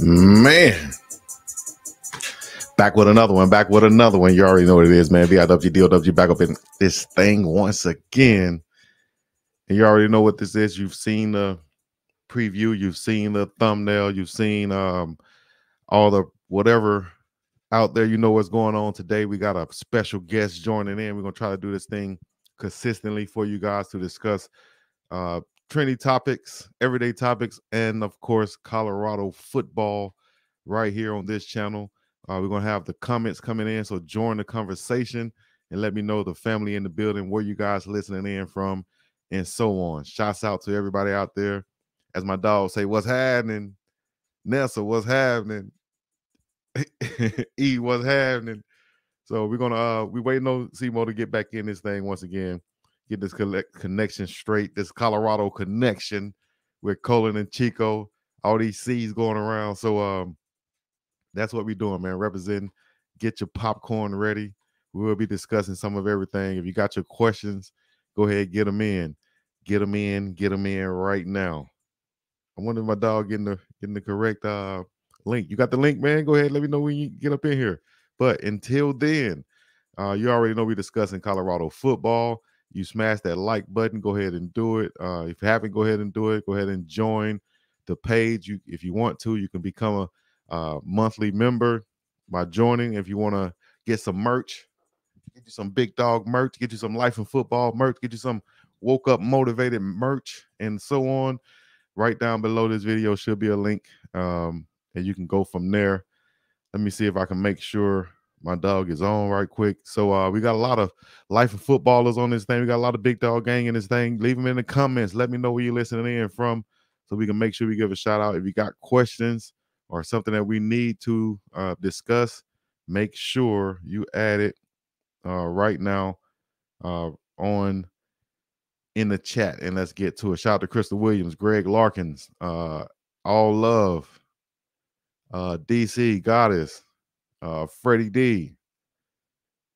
Man, back with another one. You already know what it is, man. BiggDoggChicoShow back up in this thing once again. And you already know what this is. You've seen the preview, you've seen the thumbnail, you've seen all the whatever out there. You know what's going on today. We got a special guest joining in. We're going to try to do this thing consistently for you guys to discuss trendy topics, everyday topics, and of course, Colorado football right here on this channel. We're going to have the comments coming in, so join the conversation and let me know the family in the building, where you guys listening in from, and so on. Shouts out to everybody out there. As my dog say, what's happening? Nessa, what's happening? E, what's happening? So we're gonna we waiting on Simo to get back in this thing once again, get this connection straight, this Colorado connection with Colin and Chico, all these C's going around. So that's what we're doing, man. Representing. Get your popcorn ready. We will be discussing some of everything. If you got your questions, go ahead, get them in. Get them in right now. I wonder if my dog getting the correct link. You got the link, man? Go ahead, let me know when you get up in here. But until then, you already know we're discussing Colorado football. You smash that like button. Go ahead and do it. If you haven't, go ahead and do it. Go ahead and join the page. If you want to, you can become a monthly member by joining. If you want to get some merch, get you some Big Dog merch, get you some Life in Football merch, get you some Woke Up Motivated merch, and so on. Right down below this video should be a link, and you can go from there. Let me see if I can make sure my dog is on right quick. So we got a lot of Life of Footballers on this thing. We got a lot of Big Dog Gang in this thing. Leave them in the comments. Let me know where you're listening in from, so we can make sure we give a shout out. If you got questions or something that we need to discuss, make sure you add it right now on in the chat, and let's get to it. Shout out to Crystal Williams, Greg Larkins, All Love, DC Goddess, Freddie D,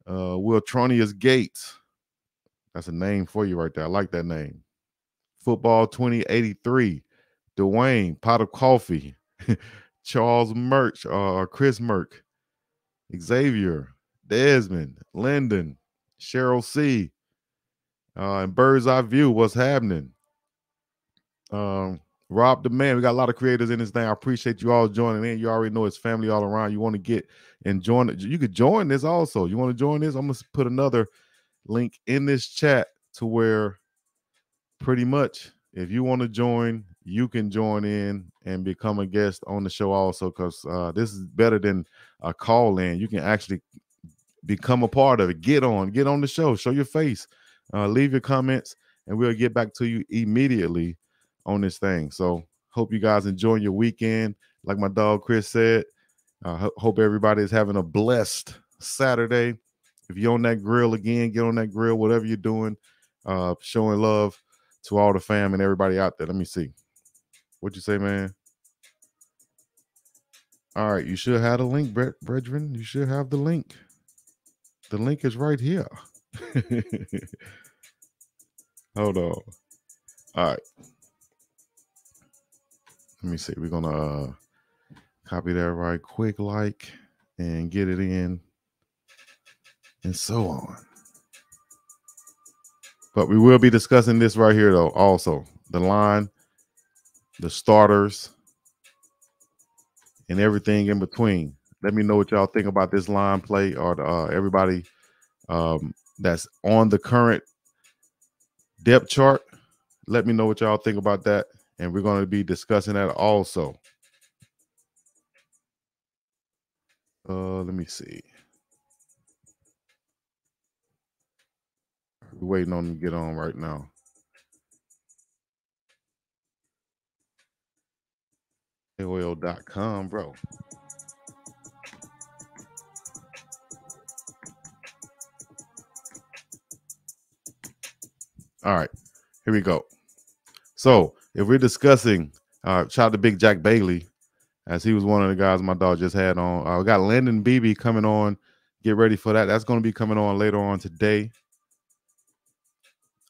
Wiltronius Gates. That's a name for you right there. I like that name. Football 2083, Dwayne, Pot of Coffee, Charles Murch, Chris Merck, Xavier, Desmond, Lyndon, Cheryl C, and Bird's Eye View, what's happening? Rob the Man. We got a lot of creators in this thing. I appreciate you all joining in. You already know it's family all around. You want to get and join it. You could join this also. You want to join this? I'm going to put another link in this chat to where pretty much if you want to join, you can join in and become a guest on the show also, because this is better than a call in. You can actually become a part of it. Get on the show. Show your face. Leave your comments, and we'll get back to you immediately on this thing. So hope you guys enjoying your weekend. Like my dog Chris said, hope everybody is having a blessed Saturday. If you're on that grill again, get on that grill, whatever you're doing, showing love to all the fam and everybody out there. Let me see. What you say, man? All right, you should have the link, brethren. You should have the link. The link is right here. Hold on. All right. Let me see. We're going to copy that right quick, and get it in, and so on. But we will be discussing this right here, though, also. The line, the starters, and everything in between. Let me know what y'all think about this line play, or everybody that's on the current depth chart. Let me know what y'all think about that, and we're going to be discussing that also. Let me see. We're waiting on them to get on right now. AOL.com, bro. All right, here we go. So if we're discussing, shout out to Big Jack Bailey, as he was one of the guys my dog just had on. We got Landon Beebe coming on. Get ready for that. That's going to be coming on later on today.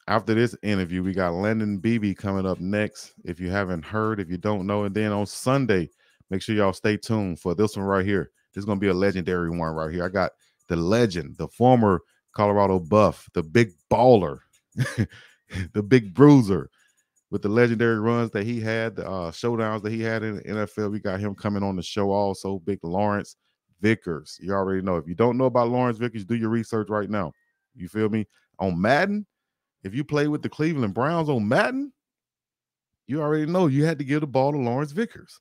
After this interview, we got Landon Beebe coming up next. If you haven't heard, if you don't know, and then on Sunday, Make sure y'all stay tuned for this one right here. This is going to be a legendary one right here. I got the legend, the former Colorado Buff, the big baller, the big bruiser, with the legendary runs that he had, the showdowns that he had in the NFL. We got him coming on the show also. Big Lawrence Vickers. You already know. If you don't know about Lawrence Vickers, do your research right now. You feel me? On Madden, if you play with the Cleveland Browns on Madden, you already know you had to give the ball to Lawrence Vickers.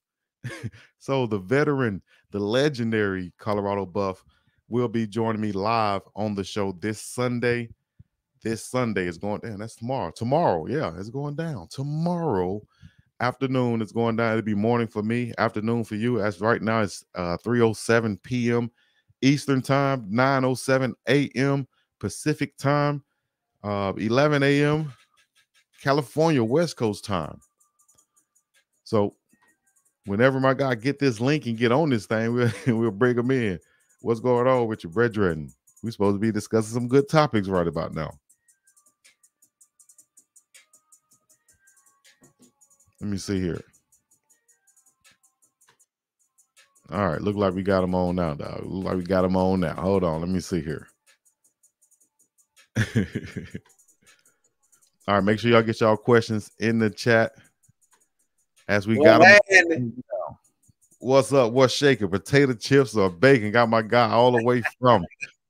So the veteran, the legendary Colorado Buff will be joining me live on the show this Sunday. This Sunday is going down. That's tomorrow. Tomorrow, yeah, it's going down. Tomorrow afternoon, it's going down. It'll be morning for me, afternoon for you. As right now, it's 3:07 p.m. Eastern time, 9:07 a.m. Pacific time, 11 a.m. California West Coast time. So whenever my guy get this link and get on this thing, we'll bring him in. What's going on with your brethren? We're supposed to be discussing some good topics right about now. Let me see here. All right, look like we got him on now, dog. Look like we got him on now. Hold on, let me see here. All right, make sure y'all get y'all questions in the chat as we got them. What's up? What's shaking? Potato chips or bacon? Got my guy all the way from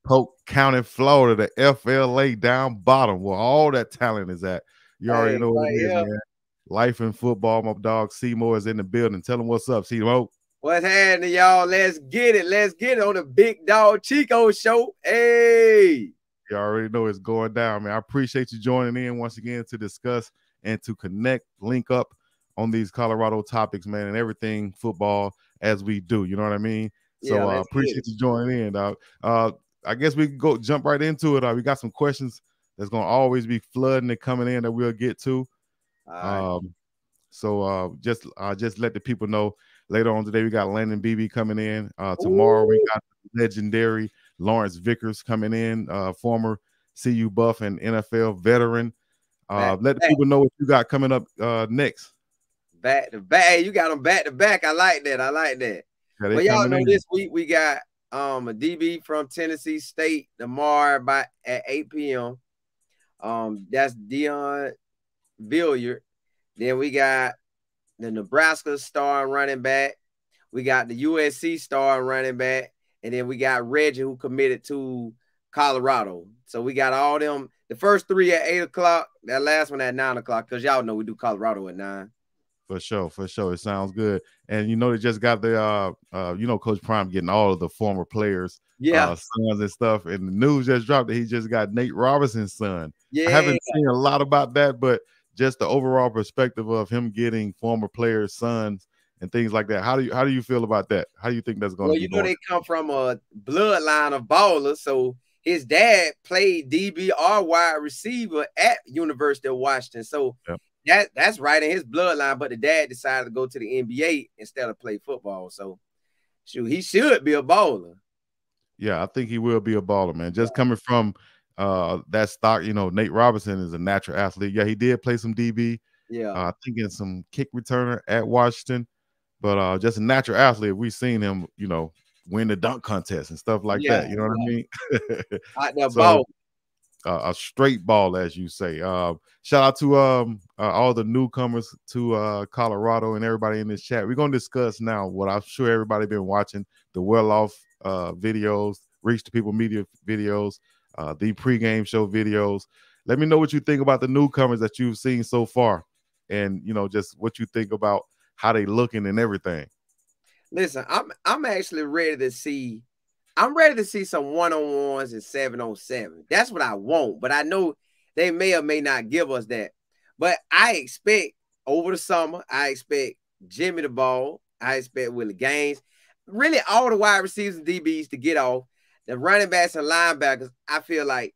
Polk County, Florida, the FLA down bottom where all that talent is at. You already know what it is, man. Life in football. My dog Seymour is in the building. Tell him what's up, Seymour. What's happening, y'all? Let's get it. Let's get it on the Big Dog Chico Show. Hey. You already know it's going down, man. I appreciate you joining in once again to discuss and to connect, link up on these Colorado topics, man, and everything football as we do. You know what I mean? So I appreciate you joining in, dog. I guess we can go jump right into it. We got some questions that's going to always be flooding and coming in that we'll get to. So just let the people know later on today we got Landon BB coming in. Tomorrow we got legendary Lawrence Vickers coming in, former CU Buff and NFL veteran. Let the people know what you got coming up next. Back to back. You got them back to back. I like that. I like that. Yeah, well, y'all know this week we got a DB from Tennessee State tomorrow at 8 p.m. That's Deion Billiard. Then we got the Nebraska star running back. We got the USC star running back. And then we got Reggie, who committed to Colorado. So we got all them. The first three at 8 o'clock. That last one at 9 o'clock. Because y'all know we do Colorado at 9. For sure. For sure. It sounds good. And, you know, they just got the, you know, Coach Prime getting all of the former players, sons and stuff. And the news just dropped that he just got Nate Robinson's son. Yeah. I haven't seen a lot about that, but just the overall perspective of him getting former players' sons and things like that. How do you feel about that? How do you think that's going to be? Well, you know, they come from a bloodline of ballers. So his dad played DB or wide receiver at University of Washington. So that's right in his bloodline. But the dad decided to go to the NBA instead of play football. So shoot, he should be a baller. Yeah, I think he will be a baller, man. Just coming from that stock, you know, Nate Robinson is a natural athlete. Yeah, he did play some DB. Yeah, I think in some kick returner at Washington. But just a natural athlete, we've seen him, you know, win the dunk contest and stuff like that. You know what I mean? Out there ball. A straight ball, as you say. Shout out to all the newcomers to Colorado and everybody in this chat. We're going to discuss now what I'm sure everybody been watching, the well-off videos, Reach the People Media videos, the pregame show videos. Let me know what you think about the newcomers that you've seen so far and, you know, just what you think about how they looking and everything. Listen, I'm actually ready to see. I'm ready to see some 1-on-1s and 7-on-7. That's what I want. But I know they may or may not give us that. But I expect over the summer, I expect Jimmy the Ball. I expect Willie Gaines. Really all the wide receivers and DBs to get off. The running backs and linebackers, I feel like,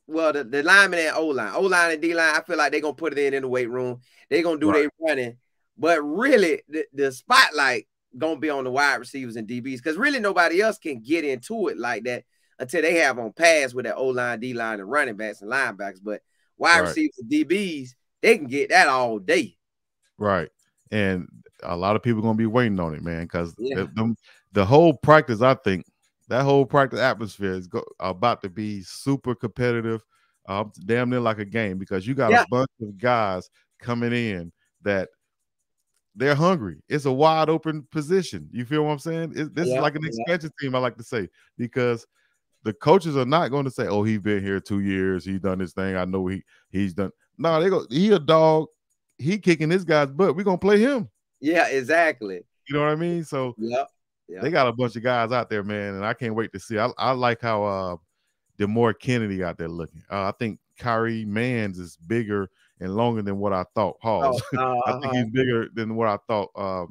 well, the linemen and O-line. O-line and D-line, I feel like they're going to put it in the weight room. They're going to do their running. But really, the spotlight going to be on the wide receivers and DBs because really nobody else can get into it like that until they have on pass with that O-line, D-line, and running backs and linebackers. But wide receivers and DBs, they can get that all day. Right. And a lot of people gonna be waiting on it, man, because Yeah. the whole practice, I think that whole practice atmosphere is about to be super competitive, damn near like a game, because you got a Yeah. bunch of guys coming in that they're hungry. It's a wide open position. You feel what I'm saying? This is Yeah. like an Yeah. expansion team, I like to say, because the coaches are not going to say, "Oh, he's been here 2 years. He's done this thing. I know he's done." No, they go. He a dog. He kicking this guy's butt. We're gonna play him. Yeah. Exactly. You know what I mean? So Yeah. they Yeah. got a bunch of guys out there, man, and I can't wait to see. I like how Demore Kennedy out there looking. I think Kyrie Mans is bigger and longer than what I thought. Oh. Pause. I think he's bigger than what I thought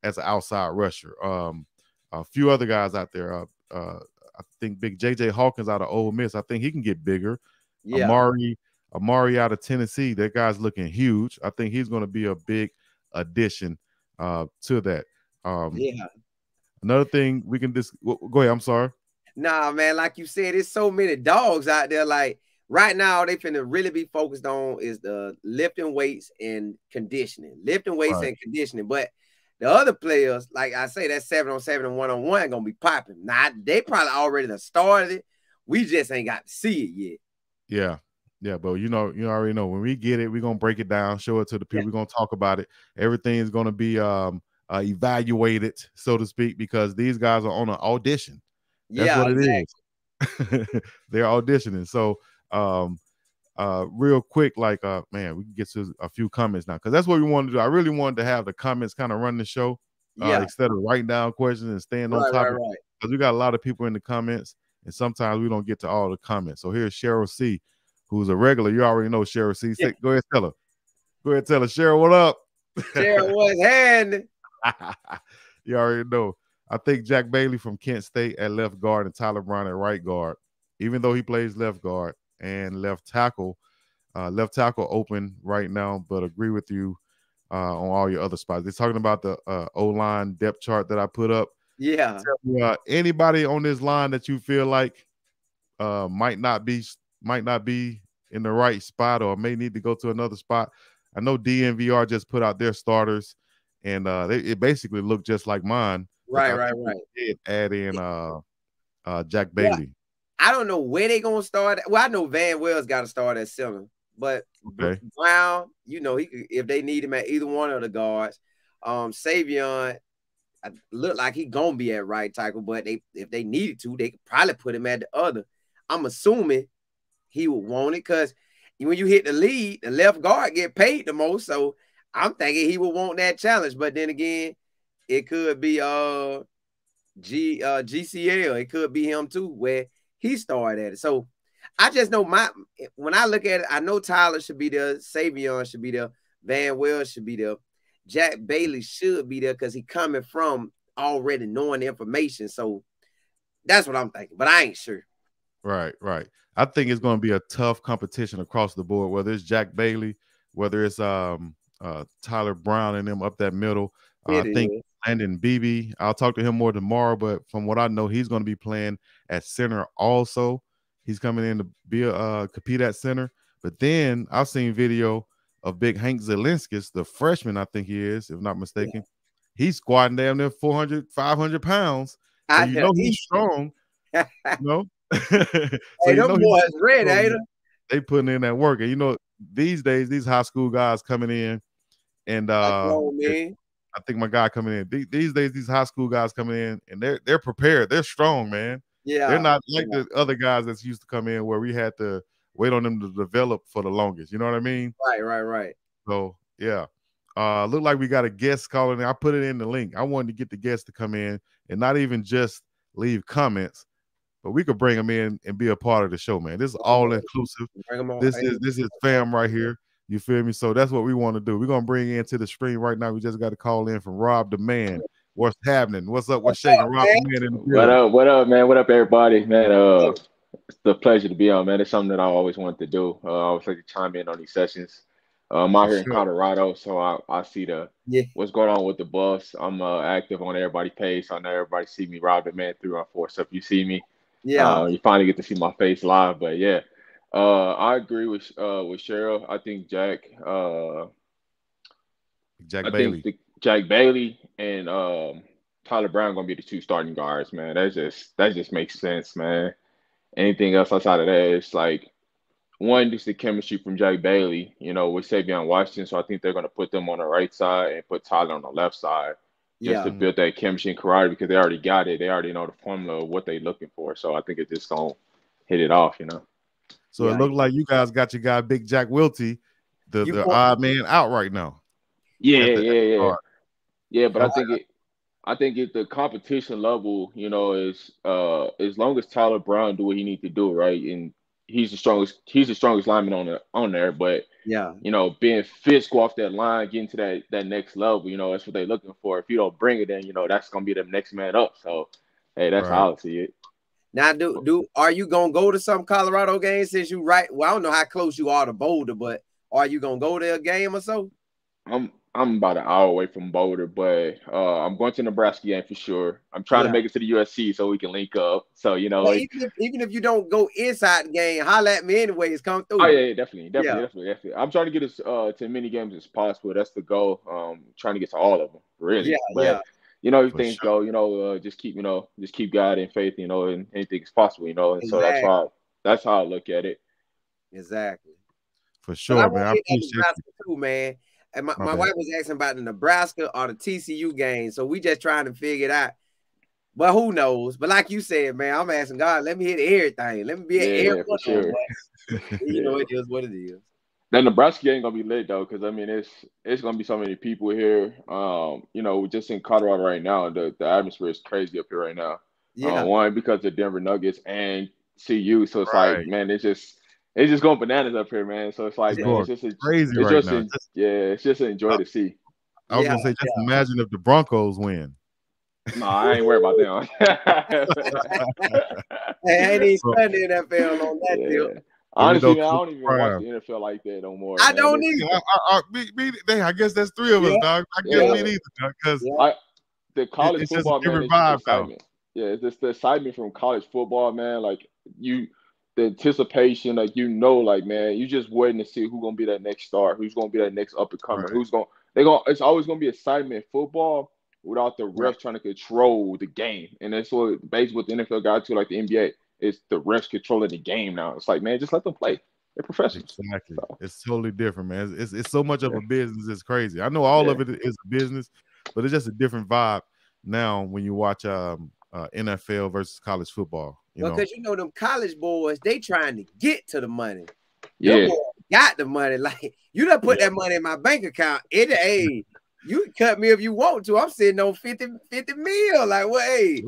as an outside rusher. A few other guys out there. I think Big JJ Hawkins out of Ole Miss. I think he can get bigger. Yeah. Amari out of Tennessee. That guy's looking huge. I think he's going to be a big addition to that. Yeah. Another thing we can just go ahead. I'm sorry. Nah, man, like you said, there's so many dogs out there. Like right now, they finna really be focused on is the lifting weights and conditioning. Lifting weights Right. and conditioning. But the other players, like I say, that 7-on-7 and 1-on-1 gonna be popping. Now, they probably already done started it. We just ain't got to see it yet. Yeah. Yeah, but you already know when we get it, we're gonna break it down, show it to the people, Yeah. we're gonna talk about it. Everything is gonna be evaluated, so to speak, because these guys are on an audition. That's Yeah, what it exactly. is. They're auditioning. So real quick, like man, we can get to a few comments now, because that's what we wanted to do. I really wanted to have the comments kind of run the show Yeah. instead of writing down questions and staying on Right, topic, right. because we got a lot of people in the comments, and sometimes we don't get to all the comments. So here's Cheryl C, who's a regular. You already know Cheryl C. Yeah. Go ahead, tell her. Go ahead, tell her. Cheryl, what up? Cheryl was hand. You already know. I think Jack Bailey from Kent State at left guard and Tyler Brown at right guard, even though he plays left guard and left tackle open right now, but agree with you on all your other spots. They're talking about the O-line depth chart that I put up. Yeah. Anybody on this line that you feel like might not be in the right spot or may need to go to another spot. I know DNVR just put out their starters, and it basically looked just like mine. Right, I right. did add in Jack Yeah. Bailey. I don't know where they gonna start. Well, I know Van Wells got to start at center, but Okay. Brown, he could, if they need him at either one of the guards. Savion, look like he gonna be at right tackle, but if they needed to, they could probably put him at the other. I'm assuming he would want it because when you hit the lead, the left guard get paid the most. So I'm thinking he would want that challenge. But then again, it could be GCL. It could be him too, where he started at it. So I just know when I look at it, I know Tyler should be there, Savion should be there, Van Wells should be there, Jack Bailey should be there because he coming from already knowing the information. So that's what I'm thinking, but I ain't sure. Right. I think it's going to be a tough competition across the board, whether it's Jack Bailey, whether it's Tyler Brown and them up that middle. I think Landon Beebe, I'll talk to him more tomorrow, but from what I know, he's going to be playing at center also. He's coming in to be compete at center. But then I've seen video of Big Hank Zelinskis, the freshman, I think he is, if not mistaken. Yeah. He's squatting down there 400, 500 pounds. So you know he's strong. You know? So hey, them boys ready, ain't they putting in that work. And these days, these high school guys coming in, and I think my guy coming in these days, these high school guys coming in, and they're prepared. They're strong, man. Yeah, they're not like the other guys that's used to come in where we had to wait on them to develop for the longest. You know what I mean? Right. So yeah, look like we got a guest calling in. I put it in the link. I wanted to get the guests to come in and not even just leave comments, but we could bring them in and be a part of the show, man. This is all inclusive. This is fam right here. You feel me? So that's what we want to do. We're gonna bring into the stream right now. We just got a call in from Rob the Man. What's happening? What's up? What's shaking? Rob the Man in the building. What up, man? What up, everybody? Man, it's a pleasure to be on, man. It's something that I always wanted to do. I always like to chime in on these sessions. I'm out here in Colorado, so I see what's going on with the Buffs. I'm active on everybody's page, so I know everybody see me, Rob the Man 314. So if you see me, you finally get to see my face live. But yeah, I agree with Cheryl. I think Jack Bailey. Jack Bailey and Tyler Brown gonna be the two starting guards, man. That just makes sense, man. Anything else outside of that, it's like one, just the chemistry from Jack Bailey, with Savion Washington. So I think they're gonna put them on the right side and put Tyler on the left side, just to build that chemistry and camaraderie because they already got it. They already know the formula of what they're looking for. So I think it's just gonna hit it off, So it looked like you guys got your guy Big Jack Wiltie, the odd man out right now. Yeah. But I think the competition level, is as long as Tyler Brown do what he needs to do, right, and he's the strongest lineman on there. But being fit, go off that line, getting to that next level, that's what they're looking for. If you don't bring it in, that's gonna be the next man up. So hey, that's how I see it. Now, are you gonna go to some Colorado games since you right? Well, I don't know how close you are to Boulder, but are you gonna go to a game or so? I'm about an hour away from Boulder, but I'm going to Nebraska game for sure. I'm trying to make it to the USC so we can link up. So well, even if you don't go inside the game, holler at me anyways. Come through. Oh yeah, definitely. I'm trying to get us to as many games as possible. That's the goal. Trying to get to all of them, really. If things go, just keep God in faith, and anything is possible, and so that's how I look at it. Exactly. For sure, man. I appreciate Nebraska too, man. And my wife was asking about the Nebraska or the TCU game, so we just trying to figure it out. But who knows? But like you said, man, I'm asking God, let me hit everything. Let me be at every one. Sure. It is what it is. That Nebraska game gonna be lit though, because I mean it's gonna be so many people here. We're just in Colorado right now. The atmosphere is crazy up here right now. One because of Denver Nuggets and CU, so it's like, man, it's just going bananas up here, man. So it's like, man, it's just crazy right now. It's just an joy to see. I was gonna say, just imagine if the Broncos win. No, I ain't worried about them. Hey, ain't even studying the NFL on that deal. Honestly, man, I don't even watch the NFL like that no more. I don't either. I guess that's three of us, dog. I guess me neither, because the college football, man, it's just excitement. Yeah, it's just the excitement from college football, man. Like the anticipation, like like, man, you just waiting to see who's gonna be that next star, who's gonna be that next up and comer, it's always gonna be excitement in football without the refs trying to control the game. And that's what basically what the NFL got to, like the NBA, is the refs controlling the game now. It's like, man, just let them play. They're professionals. Exactly. So. It's totally different, man. It's so much of a business. It's crazy. I know all of it is a business, but it's just a different vibe now when you watch NFL versus college football. Because them college boys, they trying to get to the money. Yeah, got the money. Like, you done put that money in my bank account. You can cut me if you want to. I'm sitting on 50 mil. Like, what? Hey,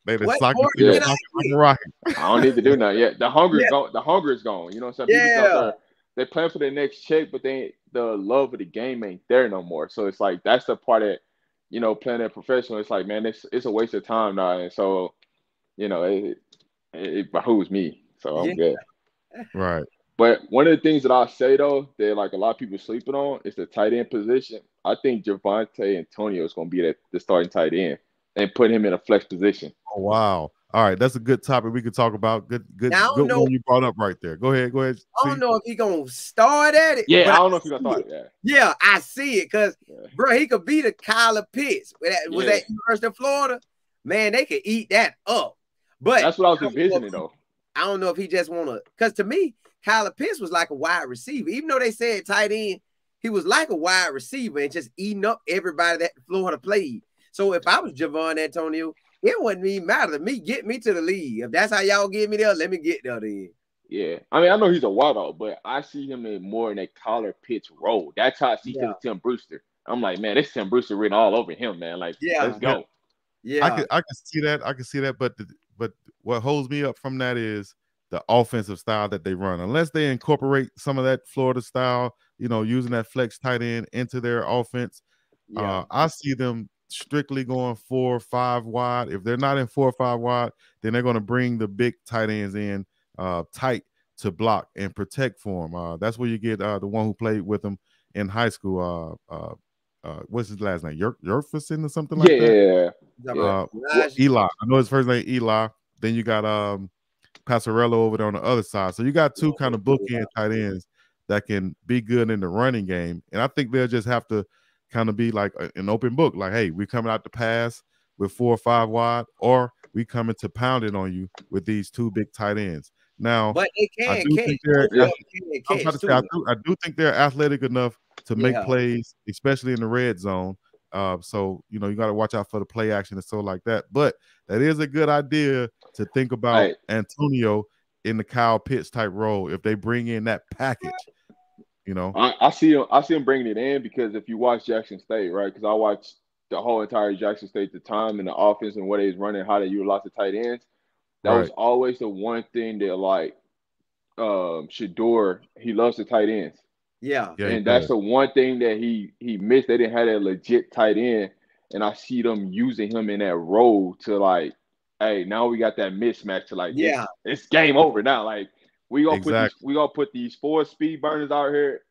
I don't need to do nothing yet. The hunger is gone. The hunger is gone. You know what I'm saying? People out there, they plan for their next check, but the love of the game ain't there no more. So it's like, that's the part that, playing that professional, it's like, man, it's a waste of time now. And so, it behooves me. So I'm good. Right. But one of the things that I say, though, that like a lot of people sleeping on is the tight end position. I think Javonte Antonio is going to be the starting tight end and put him in a flex position. Oh, wow. All right. That's a good topic we could talk about. Good one you brought up right there. Go ahead. I don't know if he's going to start at it. Yeah, I don't know if he's going to start at that. Yeah, I see it because, bro, he could be the Kyler Pitts. Was that University of Florida? Man, they could eat that up. But that's what I was envisioning, though. I don't know if he just want to – because to me, Kyler Pitts was like a wide receiver. Even though they said tight end, he was like a wide receiver and just eating up everybody that Florida played. So if I was Javon Antonio, it wouldn't even matter to me. Get me to the league. If that's how y'all get me there, let me get there then. Yeah. I mean, I know he's a wideout, but I see him more in that Kyler Pitts role. That's how I see him, Tim Brewster. I'm like, man, this Tim Brewster written all over him, man. Like, let's go. Yeah. I can see that. I can see that. But what holds me up from that is the offensive style that they run. Unless they incorporate some of that Florida style, using that flex tight end into their offense, I see them strictly going 4 or 5 wide. If they're not in 4 or 5 wide, then they're going to bring the big tight ends in tight to block and protect for them. That's where you get the one who played with them in high school. What's his last name? Yerfison or something like that? Yeah. Eli. I know his first name Eli. Then you got Passarello over there on the other side. So you got two kind of bookend tight ends that can be good in the running game. And I think they'll just have to kind of be like an open book. Like, hey, we're coming out to pass with 4 or 5 wide, or we coming to pound it on you with these 2 big tight ends. Now, but they I can do catch. think they're. Both of I them can was about catch to say, too. I do think they're athletic enough to make Yeah. plays, especially in the red zone. So you got to watch out for the play action and so like that. But that is a good idea to think about Antonio in the Kyle Pitts type role if they bring in that package. I see him bringing it in, because if you watch Jackson State, right? Because I watched the whole entire Jackson State at the time, and the offense and what they was running, how they utilize the tight ends. That was always the one thing that, like, Shador, he loves the tight ends. Yeah. And that's the one thing that he missed. They didn't have that legit tight end. And I see them using him in that role to, like, hey, now we got that mismatch to, like, it's game over now. Like, we gonna put these 4 speed burners out here,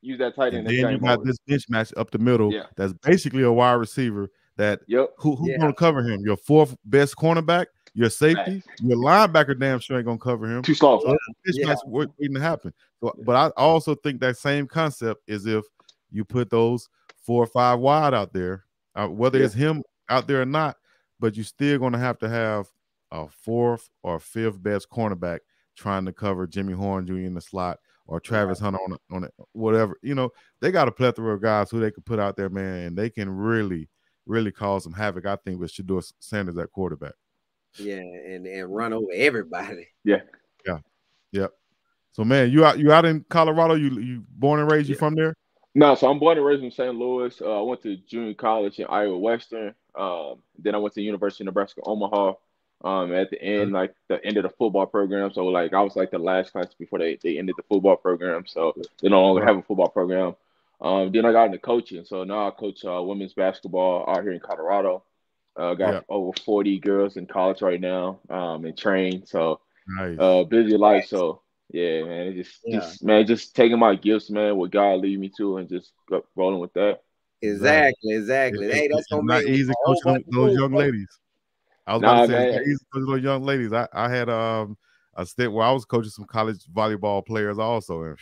use that tight end. And then you got this bench match up the middle. Yeah. That's basically a wide receiver that who's gonna cover him? Your 4th best cornerback, your safety, your linebacker damn sure ain't gonna cover him. Too slow. So that's waiting to happen. So, but I also think that same concept is if you put those 4 or 5 wide out there, whether it's him out there or not, but you're still gonna have to have a 4th or 5th best cornerback trying to cover Jimmy Horn Jr. in the slot or Travis Hunter on it, whatever. They got a plethora of guys who they could put out there, man, and they can really, really cause some havoc. I think with Shador Sanders at quarterback. Yeah, and run over everybody. Yeah. So, man, you out in Colorado? You born and raised? You from there? No, so I'm born and raised in St. Louis. I went to junior college in Iowa Western. Then I went to University of Nebraska Omaha. At the end, like the end of the football program. So, like, I was like the last class before they ended the football program. So they no longer have a football program. Then I got into coaching. So now I coach women's basketball out here in Colorado. Got over 40 girls in college right now, and train. So busy life. So yeah, man, just taking my gifts, man, what God lead me to, and just rolling with that. Exactly. Hey, that's gonna make not easy coaching those young ladies. I was about to say, it's easy coaching those young ladies. I had a stint where I was coaching some college volleyball players also. And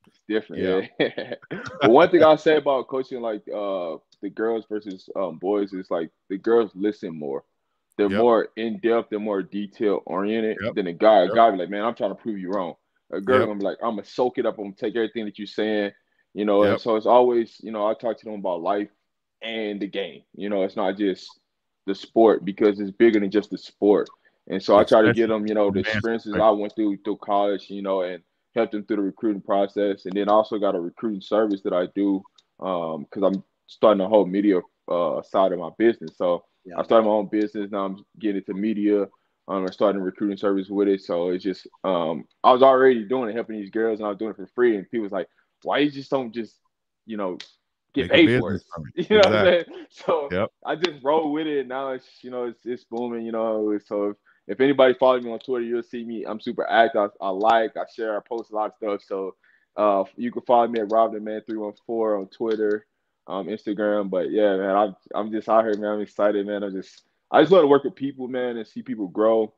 it's different, yeah. But one thing I'll say about coaching, like, the girls versus boys, is like the girls listen more. They're more in depth, they're more detail oriented than a guy. A guy be like, man, I'm trying to prove you wrong. A girl gonna be like, I'm gonna soak it up, I'm gonna take everything that you're saying, and so it's always, I talk to them about life and the game. It's not just the sport, because it's bigger than just the sport. And so I try to get them, the experiences I went through college, and help them through the recruiting process. And then also got a recruiting service that I do, because I'm starting a whole media side of my business. So I started my own business. Now I'm getting into media. I'm starting a recruiting service with it. So it's just, I was already doing it, helping these girls, and I was doing it for free. And people was like, why you just don't just, get paid for it? You know what I'm saying? So I just roll with it. And now it's, it's booming, So if anybody follows me on Twitter, you'll see me. I'm super active. I share, I post a lot of stuff. So you can follow me at RobTheMan314 on Twitter, Instagram. But yeah, man, I'm just out here, man. I'm excited, man. I just love to work with people, man, and see people grow,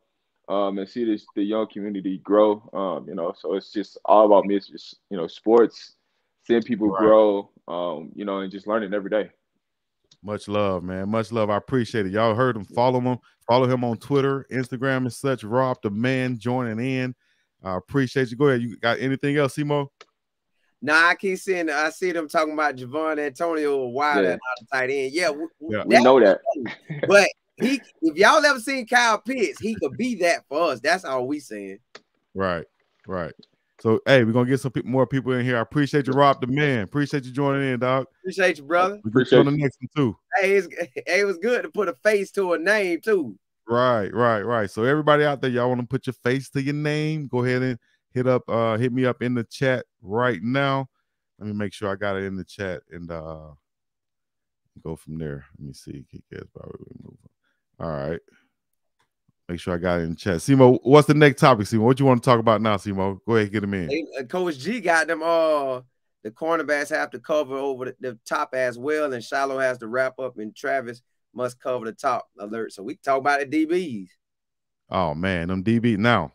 and see the young community grow. So it's just all about me. It's just, sports, seeing people grow, and just learning every day. Much love, man. Much love. I appreciate it. Y'all heard him. Follow him. Follow him on Twitter, Instagram, and such. Rob the Man joining in. I appreciate you. Go ahead. You got anything else, Simo? Nah, I keep seeing. I see them talking about Javon Antonio wide and out of tight end. Yeah, we know that. But if y'all ever seen Kyle Pitts, he could be that for us. That's all we saying. Right. So, hey, we're going to get some more people in here. I appreciate you, Rob the Man. Appreciate you joining in, dog. Appreciate you, brother. Appreciate you on the next one, too. Hey, it was good to put a face to a name, too. Right. So, everybody out there, y'all want to put your face to your name, go ahead and hit me up in the chat right now. Let me make sure I got it in the chat and go from there. Let me see. All right. Make sure I got it in the chat. Simo, what's the next topic, Simo? What you want to talk about now, Simo? Go ahead, get him in. Coach G got them the cornerbacks have to cover over the top as well, and Shiloh has to wrap up, and Travis must cover the top alert. So we talk about the DBs. Oh man, them DB now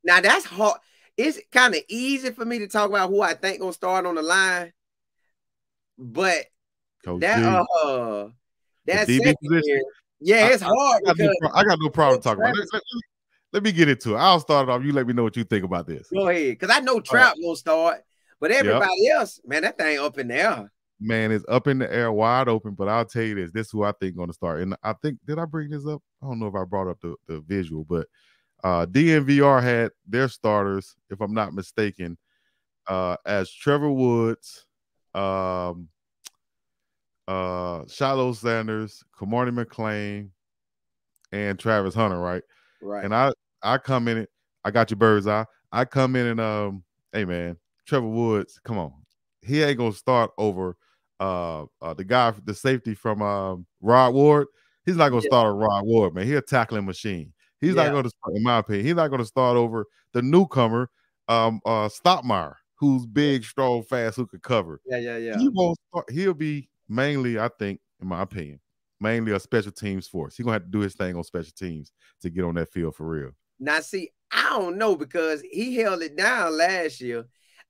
that's hard. It's kind of easy for me to talk about who I think gonna start on the line. but Coach that D. that The DB position. secondary, yeah, it's hard because I got no problem talking about it. Let me get into it. I'll start it off. You let me know what you think about this. Go ahead, because I know Trout gonna start, but everybody else, man, that thing up in the air. Man, it's up in the air, wide open. But I'll tell you this: this is who I think going to start. And I think, did I bring this up? I don't know if I brought up the visual, but DNVR had their starters, if I'm not mistaken, as Trevor Woods, Shiloh Sanders, Kamari McLean, and Travis Hunter, right? Right. And I come in it. I got your bird's eye. I come in and hey man, Trevor Woods, come on. He ain't gonna start over the guy, the safety from Rod Ward. He's not gonna start a Rod Ward, man. He's a tackling machine. He's not gonna start, in my opinion, he's not gonna start over the newcomer, Stoppmeyer, who's big, strong, fast, who could cover. Yeah. He won't start. He'll be mainly, I think, in my opinion, mainly a special teams force. He's gonna have to do his thing on special teams to get on that field for real. Now, see, I don't know because he held it down last year.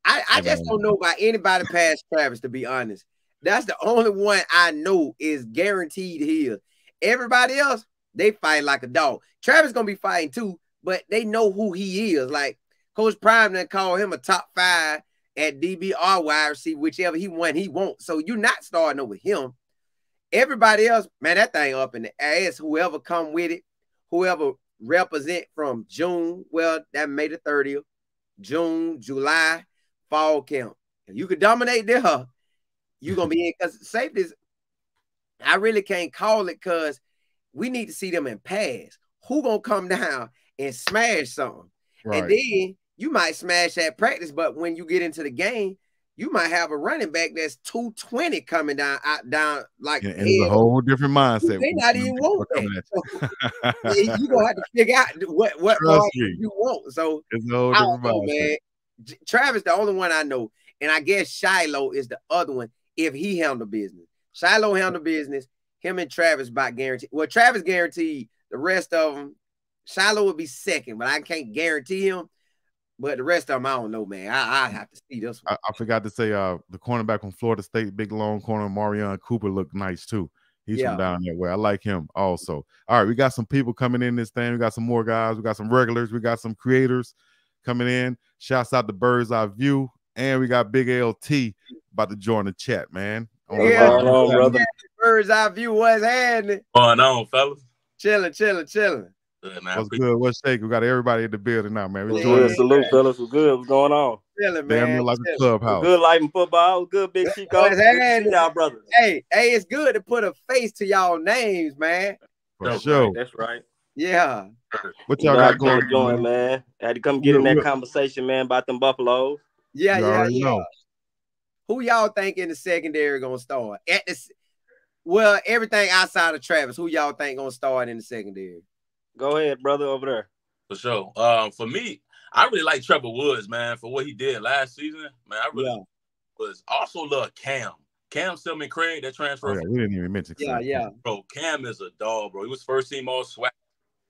I just don't know about anybody past Travis, to be honest. That's the only one I know is guaranteed here. Everybody else, they fight like a dog. Travis gonna be fighting too, but they know who he is. Like Coach Prime done call him a top 5 at DBR wide receiver, whichever he wants. So you're not starting over him. Everybody else, man, that thing up in the air. It's whoever come with it, whoever represent from June, well, that May the 30th, June, July, fall camp. If you could dominate there, you're going to be in. Because safeties, I really can't call it because we need to see them in pass. Who going to come down and smash something? Right. And then you might smash at practice, but when you get into the game, you might have a running back that's 220 coming down like and it's a whole different mindset. They not even want that. So, you gonna have to figure out what part you want. So it's a whole different mindset. Man. Travis, the only one I know, and I guess Shiloh is the other one. If he handle business, Shiloh handle business. Him and Travis about guaranteed. Well, Travis guaranteed. The rest of them, Shiloh would be second, but I can't guarantee him. But the rest of them, I don't know, man. I have to see this one. I forgot to say, the cornerback from Florida State, big long corner, Marion Cooper, looked nice too. He's from down that way. I like him also. All right, we got some people coming in this thing. We got some more guys. We got some regulars. We got some creators coming in. Shouts out to Bird's Eye View. And we got Big LT about to join the chat, man. On, brother. Bird's Eye View, what's happening? Going on, fellas? Chilling. Good, man. What's good? What's shaking? We got everybody in the building now, man. Salute, fellas. What's good? What's going on? Chilling, man. Damn, like a clubhouse. Good life and football. Good, Big Chico. Good y'all brothers. Hey, it's good to put a face to y'all names, man. For sure. Right. That's right. Yeah. What y'all got going on, man? I had to come get in that conversation, man, about them Buffaloes. Yeah. Who y'all think in the secondary gonna start? Well, everything outside of Travis, who y'all think gonna start in the secondary? Go ahead, brother, over there. For sure. For me, I really like Trevor Woods, man, for what he did last season. Man, I really was also love Cam. Cam Stillman Craig, that transfer. Oh, yeah, we didn't even mention Cam. Yeah. Bro, Cam is a dog, bro. He was first team all swag,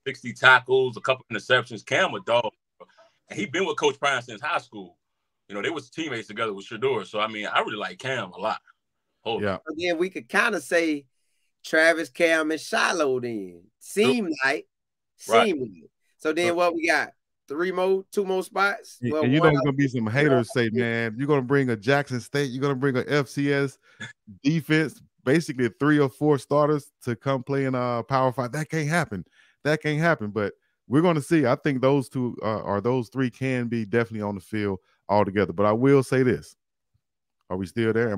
60 tackles, a couple interceptions. Cam a dog. Bro. And he been with Coach Prime since high school. You know, they was teammates together with Shador. So, I mean, I really like Cam a lot. Again, we could kind of say Travis, Cam, and Shiloh then. Seemingly. So then what we got? Two more spots? Well, you know there's going to be some haters say, man, you're going to bring a Jackson State, you're going to bring an FCS defense, basically 3 or 4 starters to come play in Power 5. That can't happen. But we're going to see. I think those two or those 3 can be definitely on the field all together. But I will say this. Are we still there?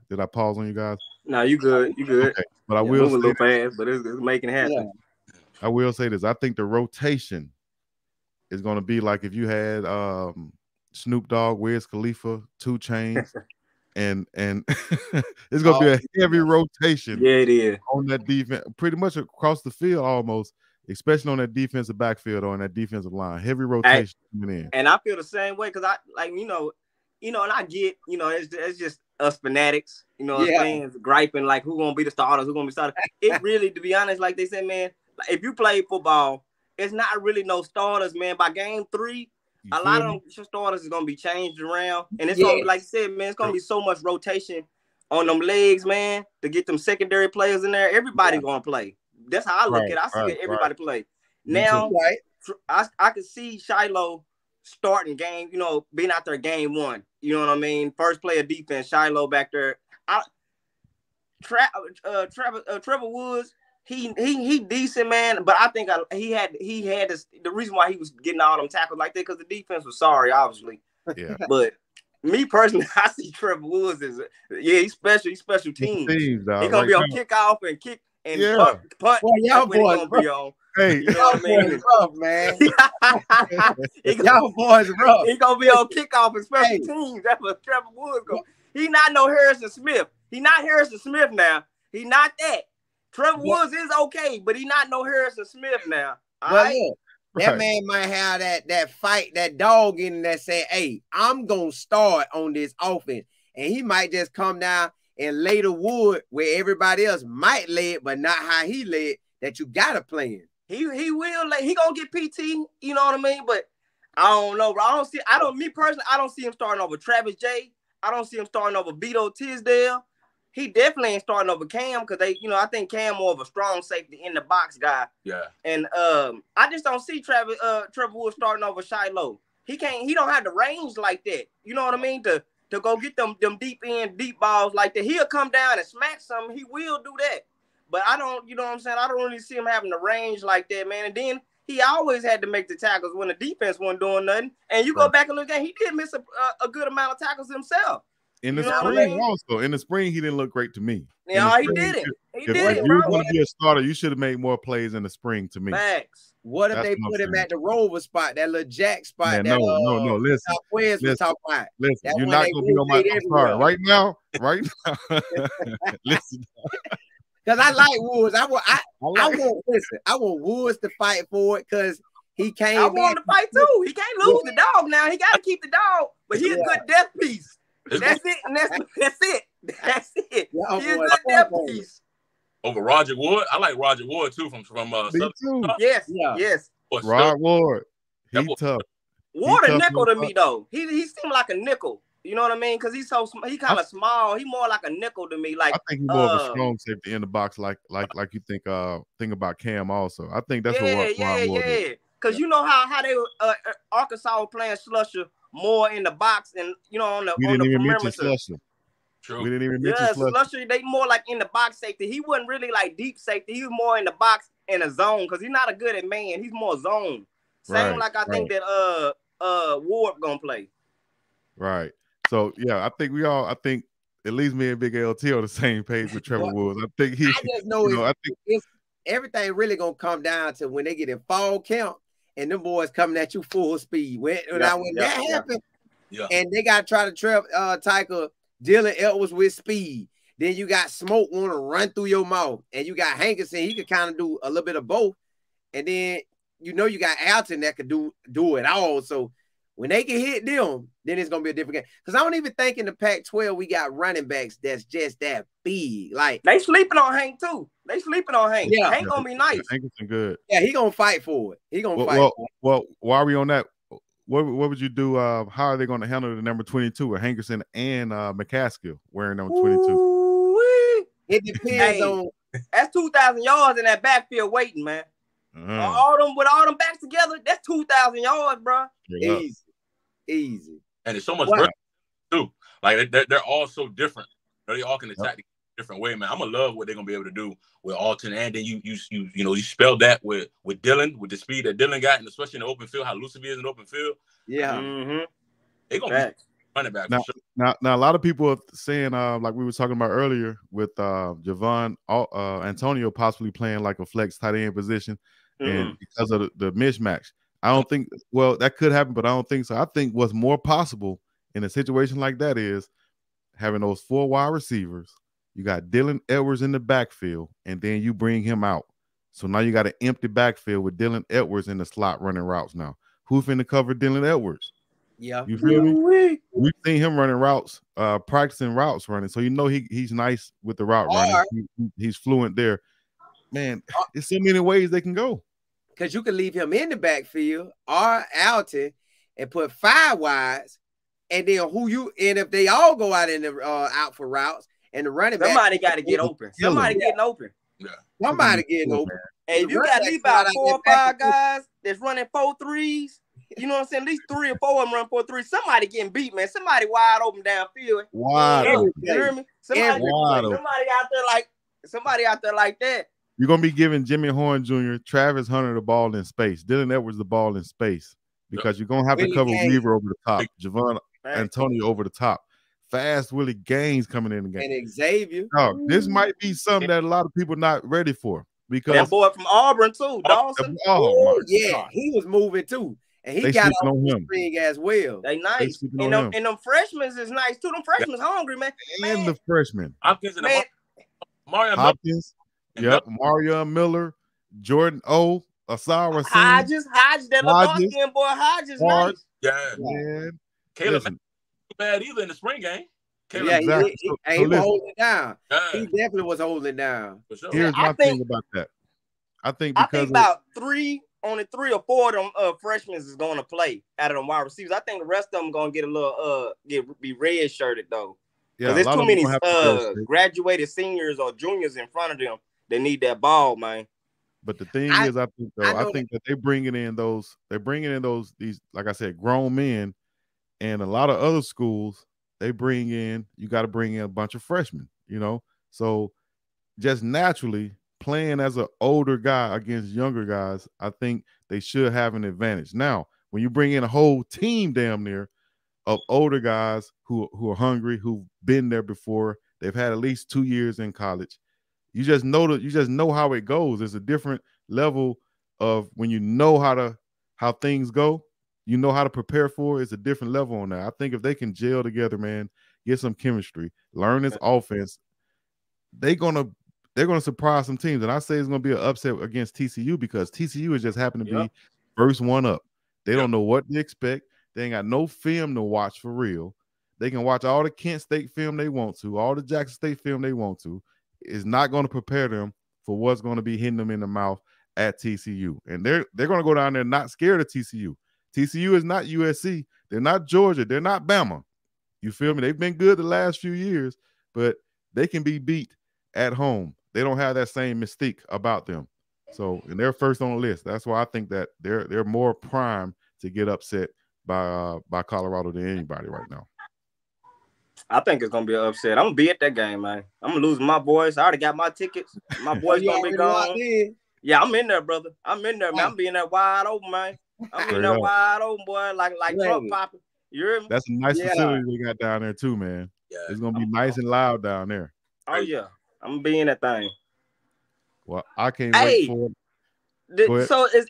Did I pause on you guys? No, you good. Okay. But I will say a little fast, but it's making it happen. Yeah. I will say this. I think the rotation is going to be like if you had Snoop Dogg, Wiz Khalifa, 2 Chainz, and it's going to be a heavy rotation. Yeah, it is. On that defense, pretty much across the field almost, especially on that defensive backfield or on that defensive line. Heavy rotation coming in. And I feel the same way because and I get, it's just us fanatics, fans griping like who gonna be the starters, who gonna be starters. It really, to be honest, like they said, man, if you play football, it's not really no starters, man. By game 3, a lot of them starters is gonna be changed around, and it's gonna be, like you said, man, it's gonna be so much rotation on them legs, man, to get them secondary players in there, everybody gonna play. That's how I look at it. I see everybody play. Now, I can see Shiloh starting game, you know, being out there game one. You know what I mean? First play of defense, Shiloh back there. Trevor Woods, he decent, man, but I think he had this, the reason why he was getting all them tackles like that because the defense was sorry, obviously. Yeah. But me personally, I see Trevor Woods as he's special teams. He's gonna be on kickoff and kick and punt. Well, y'all boys be on. Hey, you know what I mean? Rough, man. Y'all boys rough. He gonna be on kickoff and special teams. That's what Trevor Woods go. He not no Harrison Smith. He not Harrison Smith now. He not that. Trevor Woods is okay, but he not no Harrison Smith now. Look, that man might have that fight, that dog in that say, hey, I'm gonna start on this offense. And he might just come down and lay the wood where everybody else might lay it, but not how he lay it, that you gotta play him. He will lay, he gonna get PT, you know what I mean? But I don't know, bro. Me personally, I don't see him starting over Travis J. I don't see him starting over Vito Tisdale. He definitely ain't starting over Cam because I think Cam more of a strong safety in the box guy. Yeah. And I just don't see Trevor Woods starting over Shiloh. He don't have the range like that. You know what I mean? To go get them deep balls like that. He'll come down and smack something. He will do that. But I don't, you know what I'm saying? I don't really see him having the range like that, man. And then he always had to make the tackles when the defense wasn't doing nothing. And you go back and look at, he did miss a good amount of tackles himself. In the spring, also. In the spring, he didn't look great to me. Yeah, he did it. He did it, if you want to be a starter, you should have made more plays in the spring to me. Facts. What if they put him at the rover spot, that little jack spot? Man, no. Listen, listen, you're not going to be on my sorry. Right now. Listen. Because I like Woods. I want Woods to fight for it because he can't. I want him to fight too. He can't lose the dog now. He got to keep the dog, but he's a good death piece. That's it. And that's it. That's it. He's a good death piece. Over Roger Wood, I like Roger Wood too from Southern. Yes. Rod Ward, he's tough. Ward a nickel to me though. He seemed like a nickel. You know what I mean? Because he kind of small. He more like a nickel to me. Like I think he's more of a strong safety in the box, like you think about Cam also. I think that's what Rod Ward is. Because you know how they Arkansas were playing Slusher more in the box and on the perimeter. True. We didn't even mention Slusher. They more like in the box safety. He wasn't really like deep safety. He was more in the box in a zone because he's not a good at man. He's more zone. Same like I think that Ward gonna play. Right. So yeah, I think at least me and Big LT on the same page with Trevor Woods. I think I just know it's everything really gonna come down to when they get in fall camp and them boys coming at you full speed. When that happens, and they gotta try to tackle Dylan Edwards with speed. Then you got Smoke want to run through your mouth, and you got Hankerson. He could kind of do a little bit of both, and then you got Alton that could do it all. So when they can hit them, then it's gonna be a different game. Because I don't even think in the Pac-12 we got running backs that's just that big. Like they sleeping on Hank too. They sleeping on Hank. Yeah, Hank gonna be nice. Hankerson good. Yeah, he gonna fight for it. He gonna fight. Well, while we on that, what would you do? How are they going to handle the number 22 with Hankerson and McCaskill wearing number 22? It depends on. That's 2,000 yards in that backfield waiting, man. All them backs together, that's 2,000 yards, bro. Easy. And it's so much work too. Like they're all so different. They all can attack a different way, man. I'm gonna love what they're gonna be able to do with Alton, and then you spell that with Dylan, with the speed that Dylan got, and especially in the open field, how elusive he is in the open field. Yeah, they're gonna be running back. Now, a lot of people are saying, like we were talking about earlier, with Javon Antonio possibly playing like a flex tight end position, and because of the mismatch. I don't think, that could happen, but I don't think so. I think what's more possible in a situation like that is having those 4 wide receivers. You got Dylan Edwards in the backfield, and then you bring him out. So now you got an empty backfield with Dylan Edwards in the slot running routes now. Who's finna cover Dylan Edwards? Yeah. You feel me? We've seen him running routes, practicing routes running. So you know he's nice with the route running. He's fluent there. Man, there's so many ways they can go. Because you can leave him in the backfield or Alton and put 5 wides, and then and if they all go out in the out for routes, and the running back. Somebody got to get open. Somebody getting open. Yeah. Somebody getting open. Hey, if you got at least about 4 or 5 guys that's running 4 threes, you know what I'm saying? At least 3 or 4 of them run 4 threes. Somebody getting beat, man. Somebody wide open downfield. Wide open. You hear me? Somebody out there like that. You're gonna be giving Jimmy Horn Jr., Travis Hunter the ball in space, Dylan Edwards the ball in space, because you're gonna have to cover Weaver over the top, Javon Antonio over the top. Fast Willie Gaines coming in the game. And Xavier. No, this might be something that a lot of people not ready for, because that boy from Auburn too, Dawson. Yeah, he was moving too. And he got on the string as well. They nice. And them freshmen is nice too. Them freshmen hungry, man. And the freshmen. Hopkins and Mario Hopkins. Yep. Mario Miller, Jordan O, Asar Racine. Hodges, that little dark-skinned boy Hodges. Nice. Yeah. Man. Caleb not bad either in the spring game. Caleb, yeah, exactly. He was holding it down. He definitely was holding it down. For sure. Here's my thing about that. I think about only 3 or 4 of them freshmen is going to play out of them wide receivers. I think the rest of them going to get a little be red shirted though. Because there's too many graduated seniors or juniors in front of them. They need that ball, man. But the thing is, I think that they're bringing in these, like I said, grown men, and a lot of other schools, you got to bring in a bunch of freshmen, you know? So just naturally playing as an older guy against younger guys, I think they should have an advantage. Now, when you bring in a whole team damn near of older guys who are hungry, who've been there before, they've had at least 2 years in college, you just know how it goes. It's a different level of when you know how things go, you know how to prepare for it. It's a different level on that. I think if they can gel together, man, get some chemistry, learn this offense, they're gonna surprise some teams. And I say it's gonna be an upset against TCU, because TCU is just happened to be first one up. They don't know what to expect. They ain't got no film to watch for real. They can watch all the Kent State film they want to, all the Jackson State film they want to. Is not going to prepare them for what's going to be hitting them in the mouth at TCU. And they're going to go down there not scared of TCU. TCU is not USC. They're not Georgia. They're not Bama. You feel me? They've been good the last few years, but they can be beat at home. They don't have that same mystique about them. So, and they're first on the list. That's why I think that they're more prime to get upset by Colorado than anybody right now. I think it's gonna be an upset. I'm gonna be at that game, man. I'm gonna lose my boys. I already got my tickets. My boys gonna be gone. Yeah, I'm in there, brother. I'm in there, man. I'm being that wide open, man. I'm being that wide open, boy, like Trump popping. You hear me? That's a nice facility they got down there too, man. Yeah, it's gonna be nice and loud down there. Oh yeah, I'm gonna be in that thing. Well, I can't wait for it. So is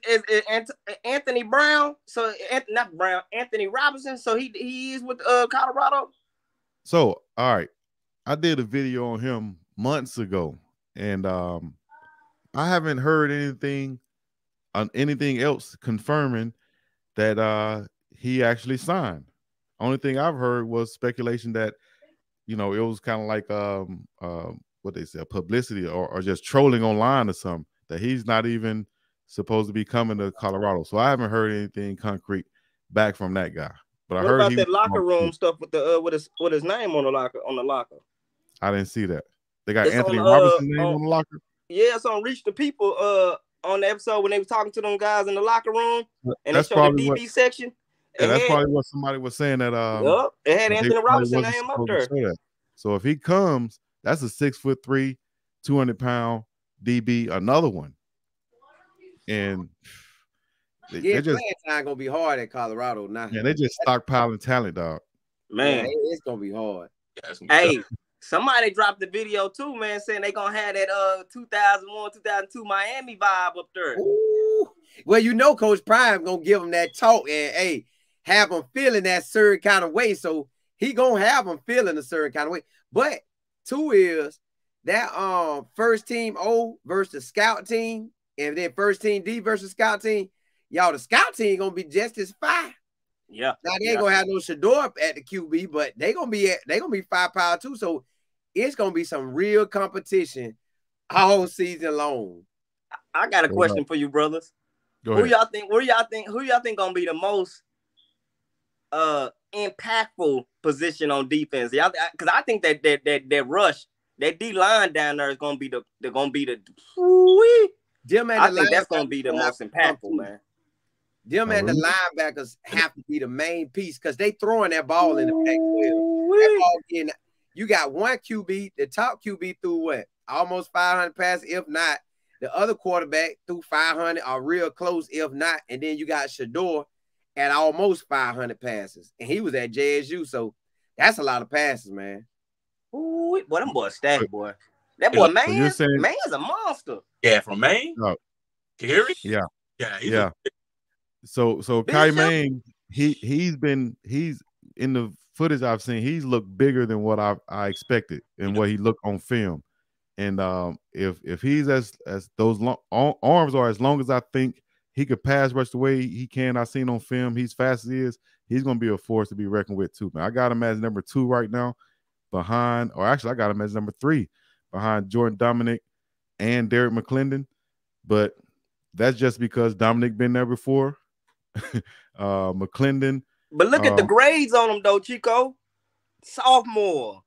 Anthony Brown? So not Brown, Anthony Robinson. So he is with Colorado. So, all right, I did a video on him months ago, and I haven't heard anything else confirming that he actually signed. Only thing I've heard was speculation that, you know, it was kind of like what they say, publicity or just trolling online or something, that he's not even supposed to be coming to Colorado. So I haven't heard anything concrete back from that guy. But what about that locker room stuff with the with his name on the locker? I didn't see that. They got Anthony Robinson's name on the locker. Yeah, it's on Reach the People on the episode when they were talking to them guys in the locker room, and they showed the DB section. Yeah, that's probably what somebody was saying, that it had Anthony Robinson's name up there. So if he comes, that's a 6'3", 200-pound DB, another one. And playing time gonna be hard at Colorado now. Yeah, they just stockpiling talent, dog. Man, it's gonna be hard. Hey, somebody dropped the video too, man, saying they gonna have that 2001, 2002 Miami vibe up there. Ooh. Well, you know, Coach Prime gonna give them that talk and have them feeling that certain kind of way. So he gonna have them feeling a certain kind of way. But two is that first team O versus the scout team, and then first team D versus scout team. Y'all, the scout team gonna be just as fire. Yeah. Now they ain't gonna have no Shador at the QB, but they gonna be firepower too. So it's gonna be some real competition all season long. I got a question for you, brothers. Go ahead. Who y'all think gonna be the most impactful position on defense. Yeah, because I think that rush, that D line down there is gonna be the I think that's gonna be the most impactful, man. Them and the linebackers have to be the main piece because they throwing that ball in the Pac-12. That ball getting, you got one QB, the top QB threw what? Almost 500 passes, if not. The other quarterback threw 500 or real close, if not. And then you got Shador at almost 500 passes. And he was at JSU, so that's a lot of passes, man. Ooh, boy, them boys stacked, boy. That boy, Man's a monster. Yeah, from Maine? No. Kerry? Yeah. Yeah. So Kai Maine, he's in the footage I've seen, he's looked bigger than what I expected and what he looked on film. And if he's as those arms are as long as I think he could pass rush the way he can, I've seen on film, he's fast as he is, he's gonna be a force to be reckoned with too, man. I got him as number 2 right now, behind, or actually I got him as number 3 behind Jordan Dominic and Derek McClendon, but that's just because Dominic been there before. McClendon. But look at the grades on him though, Chico. Sophomore,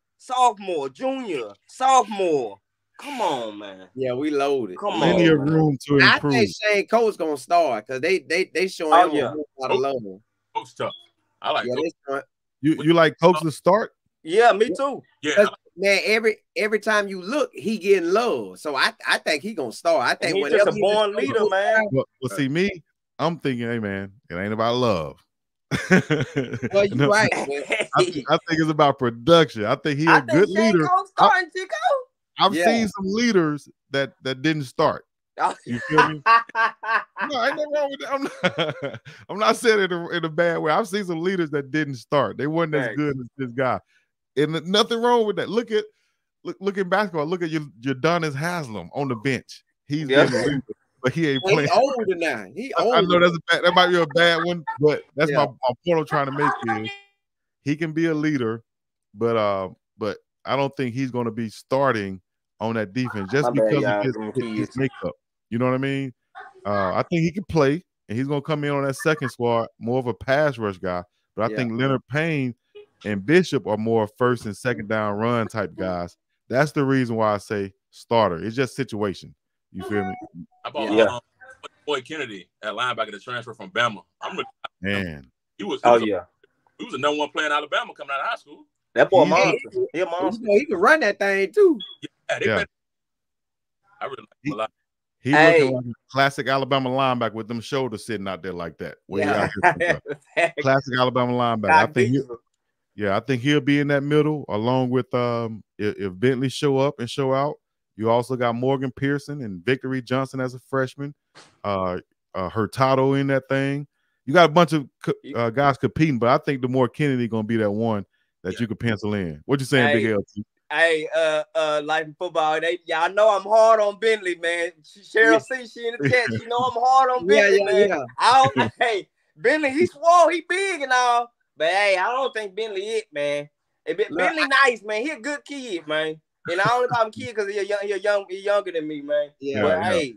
junior, sophomore. Come on, man. Yeah, we loaded. Come Plenty on, of room to improve. I think Shane Cole's gonna start because they showing him a lot of love. Coach tough. I like Coach. You like Coach to start? Yeah, me too. Yeah. Man, every time you look, he getting love. So I think he gonna start. I think he's just a born leader, man. Well, see me, I'm thinking, hey man, it ain't about love. Well, you're right. I think it's about production. I think he's a good leader. I've seen some leaders that didn't start. You feel me? No, ain't nothing wrong with that. I'm not saying it in a bad way. I've seen some leaders that didn't start. They weren't as good as this guy. And nothing wrong with that. Look in basketball. Look at your Udonis Haslem on the bench. He's been a leader, but he ain't playing. He's older now. I know that might be a bad one, but that's my point I'm trying to make is he can be a leader, but I don't think he's going to be starting on that defense just because of his makeup. You know what I mean? I think he can play, and he's going to come in on that second squad, more of a pass rush guy. But I think Leonard Payne and Bishop are more first and second down run type guys. That's the reason why I say starter. It's just situation. You feel me? How about Boy Kennedy at linebacker, the transfer from Bama? Man. He was the number 1 player in Alabama coming out of high school. That boy monster. He a monster. He can run that thing too. Yeah. I really like him a lot. He looking like a classic Alabama linebacker with them shoulders sitting out there like that. Classic Alabama linebacker. I think he'll be in that middle along with if Bentley show up and show out. You also got Morgan Pearson and Victory Johnson as a freshman. Hurtado in that thing. You got a bunch of guys competing, but I think the more Kennedy gonna be that one that you could pencil in. What you saying, Big LT? Hey, life in football, y'all know I'm hard on Bentley, man. Cheryl C, she in the chat. You know I'm hard on Bentley, man. Hey, Bentley, he swole, he big and all, but hey, I don't think Bentley it, man. Bentley nice, man. He a good kid, man. And I only call him kid because he younger than me, man. Hey,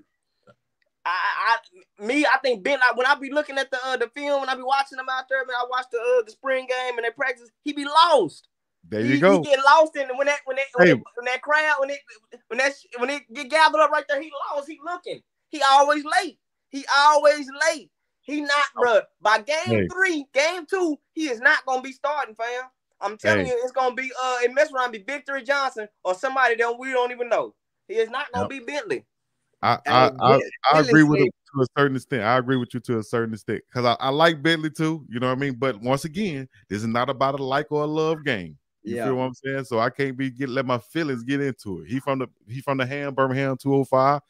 I think Bentley. When I be looking at the film, when I be watching him out there, man, I watch the spring game and they practice. He be lost. There you go. He get lost in when that crowd when it get gathered up right there. He lost. He looking. He always late. He not, bro. By game 3, game 2, he is not gonna be starting, fam. I'm telling you, it's gonna be it mess around be Victory Johnson or somebody that we don't even know. He is not gonna be Bentley. I agree with him to a certain extent. I agree with you to a certain extent because I like Bentley too. You know what I mean? But once again, this is not about a like or a love game. You feel what I'm saying? So I can't let my feelings get into it. He from the Birmingham 205.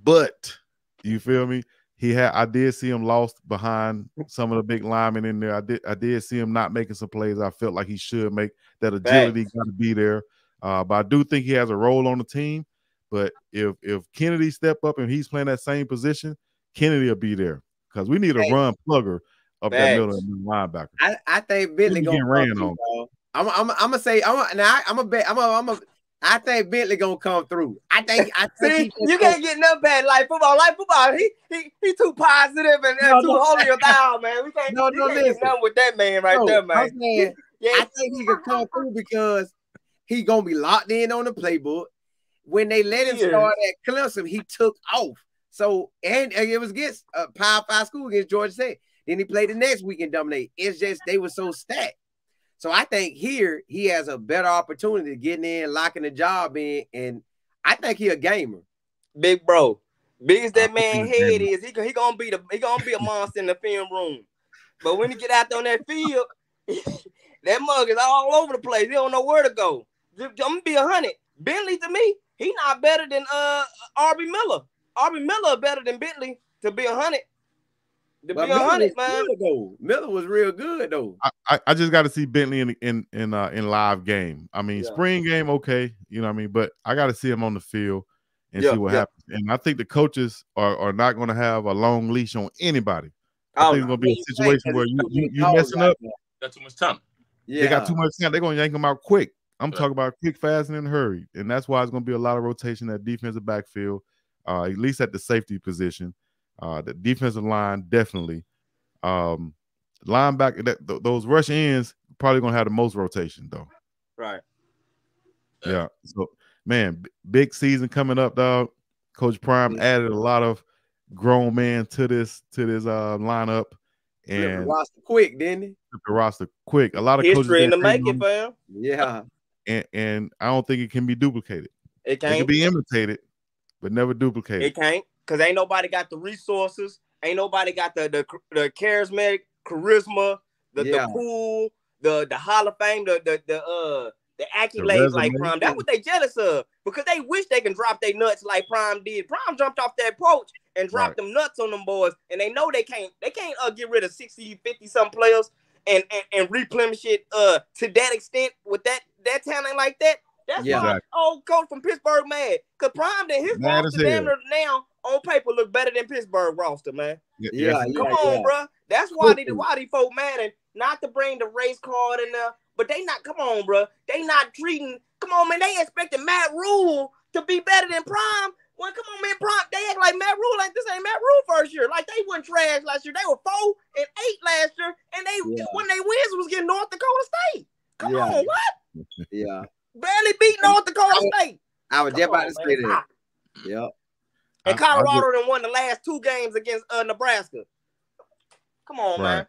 But you feel me? I did see him lost behind some of the big linemen in there. I did see him not making some plays I felt like he should make. That agility got to be there. But I do think he has a role on the team. But if Kennedy step up and he's playing that same position, Kennedy will be there because we need a run plugger up that middle of the linebacker. I think Bentley gonna ran on. I'm gonna say I'm gonna bet. I think Bentley gonna come through. I think See, you can't get nothing bad like football. Like football, he too positive and too holier thou, man. We can't, can't get nothing with that man there, man. I think he can come through because he gonna be locked in on the playbook. When they let him start at Clemson, he took off. So and it was against a Power 5 school against Georgia State. Then he played the next week and dominated. It's just they were so stacked. So I think here he has a better opportunity to get in, locking the job in, and I think he a gamer. Big bro, big as that man head is, he gonna be a monster in the film room. But when he get out there on that field, that mug is all over the place. He don't know where to go. I'm gonna be 100. Bentley to me, he not better than R.B. Miller. R.B. Miller better than Bentley to be 100. To be 100, man. Miller was real good though. I just got to see Bentley in live game. I mean, spring game, okay, you know what I mean, but I got to see him on the field and see what happens. And I think the coaches are not going to have a long leash on anybody. I think it's going to be a situation where you messing up. Got too much time. Yeah, they got too much time. They're going to yank them out quick. I'm talking about quick, fast, and in a hurry, and that's why it's going to be a lot of rotation at defensive backfield, at least at the safety position. The defensive line, definitely. Linebacker, those rush ends probably gonna have the most rotation, though. Right. Yeah. So, man, big season coming up, dog. Coach Prime added a lot of grown men to this lineup, and the roster quick, didn't he? The roster quick. A lot of history coaches in the making, fam. Yeah. And I don't think it can be duplicated. It can't. It can be imitated, but never duplicated. It can't. Because ain't nobody got the resources. Ain't nobody got the charismatic charisma, the cool, the Hall of Fame, the accolades like Prime. That's what they jealous of. Because they wish they can drop their nuts like Prime did. Prime jumped off that porch and dropped them nuts on them boys. And they know they can't get rid of 60, 50-something players and replenish it to that extent with that talent like that. That's why old coach from Pittsburgh mad. Because Prime and his roster damn near now on paper look better than Pittsburgh roster, man. Come on, bro. That's why these folk mad, and not to bring the race card in there, but they not. Come on, bro. They not treating. Come on, man. They expecting Matt Rule to be better than Prime. Well, come on, man. Prime. They act like Matt Rule like this ain't Matt Rule first year. Like they wasn't trash last year. They were 4-8 last year, and when they wins was getting North Dakota State. Come on, what? Yeah. Barely beat North Dakota State. I was just about to say that. Yep. And Colorado done won the last 2 games against Nebraska. Come on, man.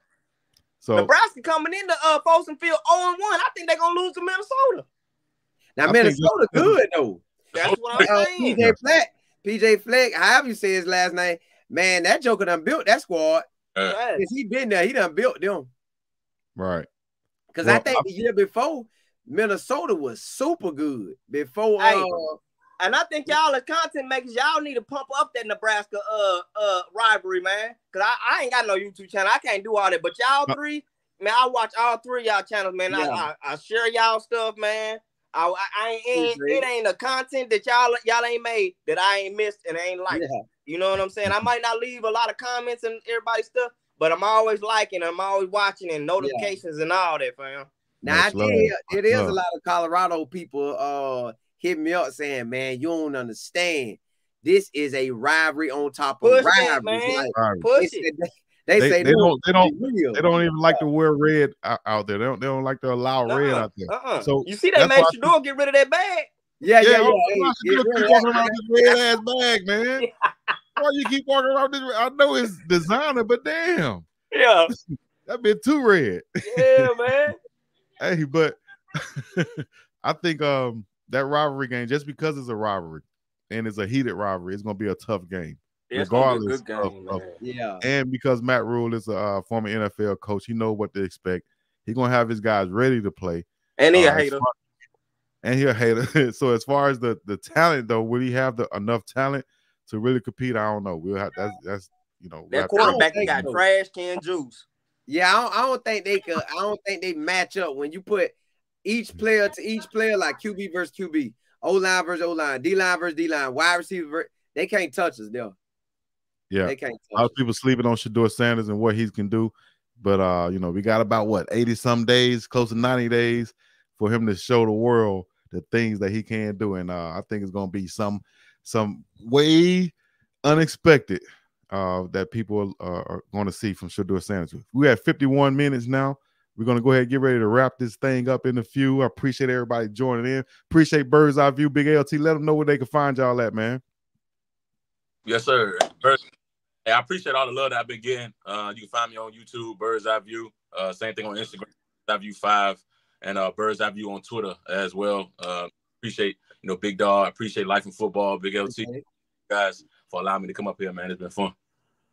So Nebraska coming into Folsom Field 0-1. I think they're gonna lose to Minnesota. Now Minnesota good though. That's what I'm saying. PJ Fleck, however you say his last name, man, that joker done built that squad. Since he been there, he done built them. Right. Because I think the year before, Minnesota was super good. Before and I think y'all as content makers, y'all need to pump up that Nebraska rivalry, man. Cause I ain't got no YouTube channel. I can't do all that. But y'all three, man, I watch all 3 of y'all channels, man. Yeah. I share y'all stuff, man. It ain't a content that y'all ain't made that I ain't missed and I ain't liked. Yeah. You know what I'm saying? I might not leave a lot of comments and everybody's stuff, but I'm always liking, I'm always watching and notifications and all that, fam. Now it is a lot of Colorado people hit me up saying, man, you don't understand. This is a rivalry on top of rivalry, man. Like, push it. They don't even like to wear red out there. They don't like to allow red out there. So you see, they made Shador get rid of that bag. Yeah. Keep walking around this red ass bag, man. Why you keep walking around this? I know it's designer, but damn. Yeah. That been too red. Yeah, man. Hey, but I think that rivalry game, just because it's a rivalry and it's a heated rivalry, it's gonna be a tough game. Regardless and because Matt Rule is a former NFL coach, he knows what to expect. He's gonna have his guys ready to play. And he a hater. And he a hater. So as far as the talent though, will he have enough talent to really compete? I don't know. We'll have that's that quarterback got trash can juice. Yeah, I don't think they could. I don't think they match up when you put each player to each player, like QB versus QB, O-line versus O-line, D-line versus D-line, wide receiver. They can't touch us, though. Yeah, they can't touch a lot of people sleeping on Shador Sanders and what he can do, but we got about 80 some days, close to 90 days for him to show the world the things that he can do. And I think it's going to be some way unexpected that people are going to see from Shedeur Sanders. We have 51 minutes now. We're going to go ahead and get ready to wrap this thing up in a few. I appreciate everybody joining in. Appreciate Bird's Eye View, Big LT. Let them know where they can find y'all at, man. Yes, sir. Hey, I appreciate all the love that I've been getting. You can find me on YouTube, Bird's Eye View. Same thing on Instagram, Bird's Eye View 5, and Bird's Eye View on Twitter as well. Appreciate, Big Dog. Appreciate Life in Football, Big LT, guys, for allowing me to come up here, man. It's been fun.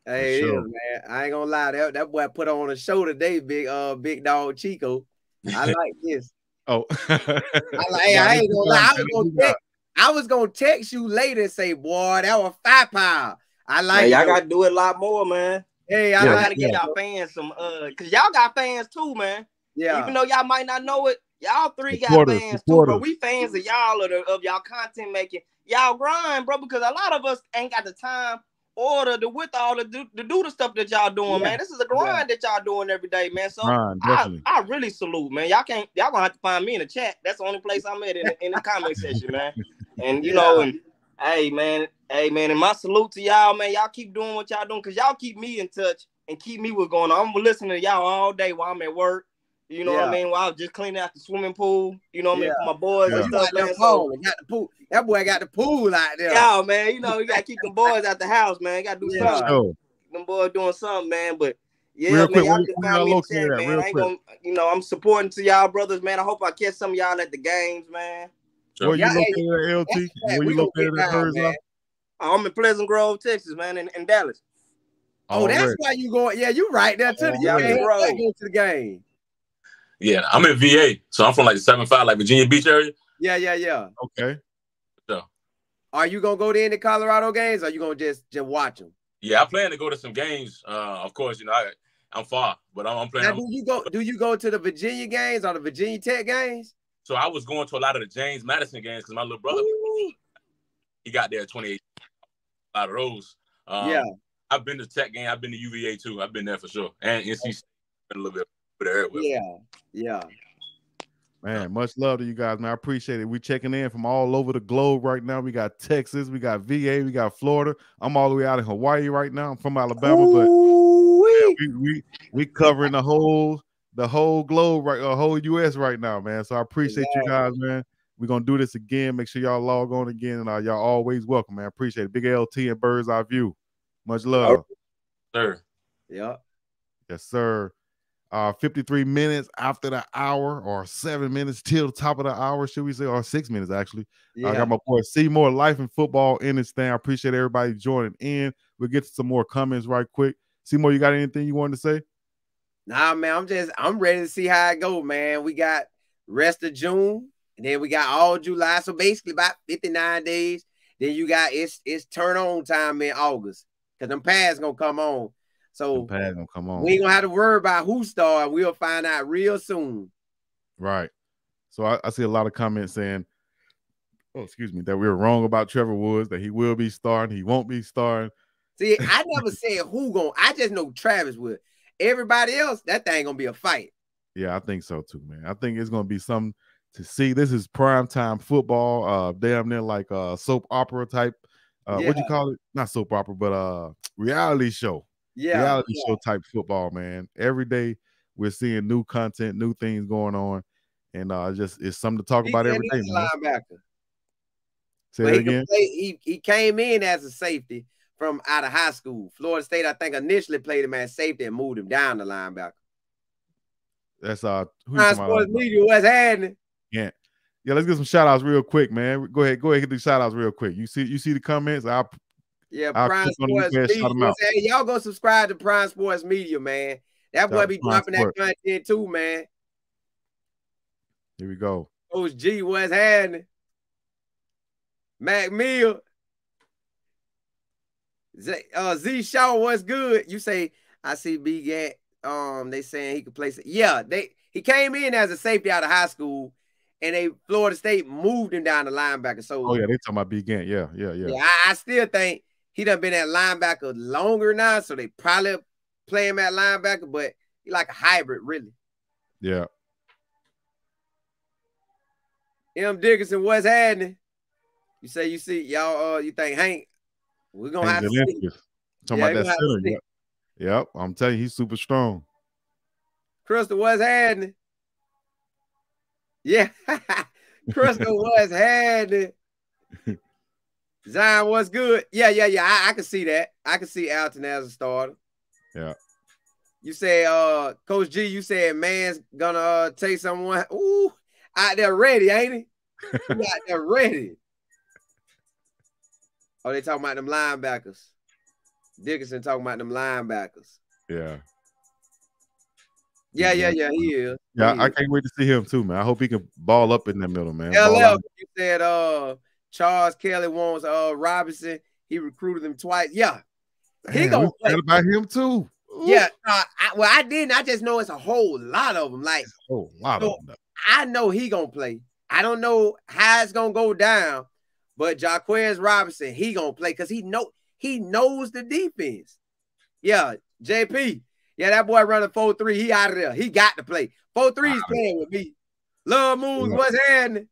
Hey, sure. Man. I ain't gonna lie. That boy put on a show today, Big Dog Chico. I like this. Oh, I ain't gonna lie. I was gonna text you later and say, boy, that was firepower. I like. Y'all gotta do it a lot more, man. Hey, I gotta get y'all fans some, cause y'all got fans too, man. Yeah. Even though y'all might not know it, y'all three got fans too, bro. We fans of y'all of y'all content making. Y'all grind, bro, because a lot of us ain't got the time or the wherewithal to do the stuff that y'all doing, man. This is a grind that y'all doing every day, man. So I really salute, man. Y'all gonna have to find me in the chat. That's the only place I'm at in the comment section, man. And and hey man, and my salute to y'all, man. Y'all keep doing what y'all doing, because y'all keep me in touch and keep me what's going on. I'm listening to y'all all day while I'm at work. You know what I mean? While I was just cleaning out the swimming pool, you know what I mean, for my boys and stuff, man. So got the pool. That boy got the pool out there. Yeah, man. You gotta keep them boys out the house, man. You gotta do something. Sure. Them boys doing something, man. But real man, quick, y'all can find me in the chat, man. I ain't gonna, I'm supporting to y'all brothers, man. I hope I catch some of y'all at the games, man. Sure. Where you located at, LT? Where you located at, Bird's Eye? I'm in Pleasant Grove, Texas, man, in Dallas. Oh, that's why you going. Yeah, you right there too. You can't go to the game. Yeah, I'm in VA, so I'm from like the 7-5, like Virginia Beach area. Yeah. Okay. So, are you gonna go to any Colorado games, or are you gonna just watch them? Yeah, I plan to go to some games. Of course, I'm far, but I'm planning. Now, do you go to the Virginia games or the Virginia Tech games? So I was going to a lot of the James Madison games because my little brother, he got there at 28. A lot of those. I've been to Tech game. I've been to UVA too. I've been there for sure, and NC State a little bit. Yeah. Man, much love to you guys, man. I appreciate it. We checking in from all over the globe right now. We got Texas, we got VA, we got Florida. I'm all the way out in Hawaii right now. I'm from Alabama, but we covering the whole globe, right? The whole US right now, man. So I appreciate you guys, man. We're gonna do this again. Make sure y'all log on again, and y'all always welcome, man. Appreciate it. Big LT and Bird's Eye View. Much love. Sir. Yeah. Yes, sir. 53 minutes after the hour, or 7 minutes till the top of the hour, should we say, or 6 minutes actually. I got my boy Seymour, Life in Football in this thing. I appreciate everybody joining in. We'll get to some more comments right quick. Seymour, you got anything you wanted to say? Nah, man, I'm ready to see how it go, man. We got rest of June, and then we got all July, so basically about 59 days. Then you got it's turn on time in August, because them pads gonna come on. So we ain't gonna have to worry about who started. We'll find out real soon. Right. So I see a lot of comments saying, that we were wrong about Trevor Woods, that he will be starting, he won't be starting. See, I never said who going. I just know Travis would. Everybody else, that thing gonna be a fight. Yeah, I think so too, man. I think it's gonna be something to see. This is primetime football, damn near like a soap opera type. What'd you call it? Not soap opera, but reality show. Reality show type football, man. Every day we're seeing new content, new things going on, and it's something to talk about every day, man. Linebacker. Say that again. He came in as a safety from out of high school. Florida State, I think, initially played him as safety and moved him down the linebacker. That's who Sports Media, what's happening? Yeah. Let's get some shout outs real quick, man. Go ahead, get the shout outs real quick. You see the comments? Prime Sports Media. Hey, y'all go subscribe to Prime Sports Media, man. That boy be dropping that content too, man. Here we go. Coach G, what's happening? Mac Mill. Z Shaw, what's good? You say, I see Big Ant. They saying he could play. Yeah, he came in as a safety out of high school, and Florida State moved him down to linebacker. So they talking about Big Ant. Yeah. I still think he done been at linebacker longer now, so they probably play him at linebacker, but he like a hybrid, really. Yeah. M. Dickerson, what's happening? You say you see y'all. You think Hank? We're gonna have to see. Talking about that center. Yep. I'm telling you, he's super strong. Crystal, what's happening? Yeah, Crystal, what's happening? Zion, what's good? Yeah. I can see that. I can see Alton as a starter. Yeah. You say, Coach G, you said man's gonna take someone. Ooh, out there ready, ain't he? He out there ready. Oh, they talking about them linebackers. Dickerson talking about them linebackers. Yeah. Yeah, he is. Yeah, I can't wait to see him too, man. I hope he can ball up in that middle, man. LL, you said Charles Kelly wants Robinson. He recruited him twice. Yeah. He gonna play. About him too. Ooh. Yeah. I didn't. I just know it's a whole lot of them. Like a whole lot of them. I know he gonna play. I don't know how it's gonna go down, but Jaquez Robinson, he gonna play because he knows the defense. Yeah, JP. Yeah, that boy running 4-3. He out of there. He got to play. 4-3 is playing with me. Love moves, what's happening?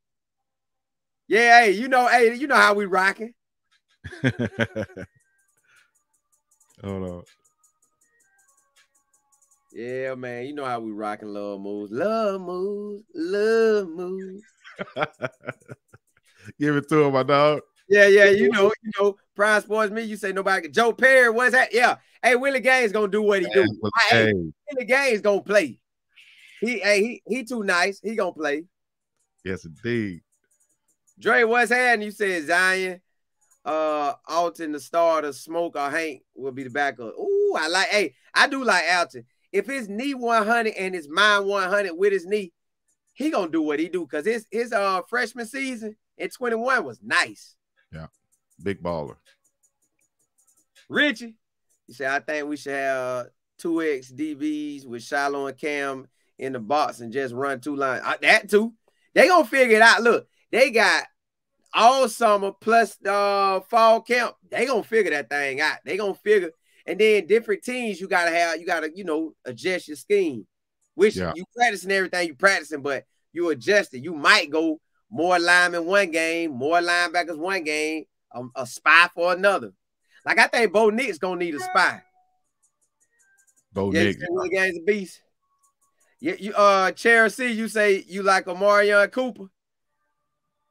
Yeah, hey, you know how we rocking. Hold on. Yeah, man, you know how we rocking. Love moves. Love moves. Love moves. Give it to him, my dog. Yeah, you know, Prime Sports Me, you say nobody. Joe Perry, what's that? Yeah. Hey, Willie Gaines gonna do what he do. Hey, Willie Gaines gonna play. He too nice. He gonna play. Yes, indeed. Dre, what's happening? You said Zion, Alton, the starter, Smoke or Hank will be the backup. Ooh, I do like Alton. If his knee 100 and his mind 100 with his knee, he gonna do what he do because his freshman season in 21 was nice. Yeah, big baller. Richie, you say I think we should have 2X DBs with Shiloh and Cam in the box and just run 2 lines. That too. They gonna figure it out. Look, they got all summer plus fall camp. They gonna figure that thing out. They gonna figure, and then different teams you gotta adjust your scheme. Which you practicing everything you practicing, but you adjust it. You might go more linemen one game, more linebackers one game, a spy for another. Like I think Bo Nick's gonna need a spy. Bo Nick, the game's a beast. You Chelsea, you say you like Amarion Cooper.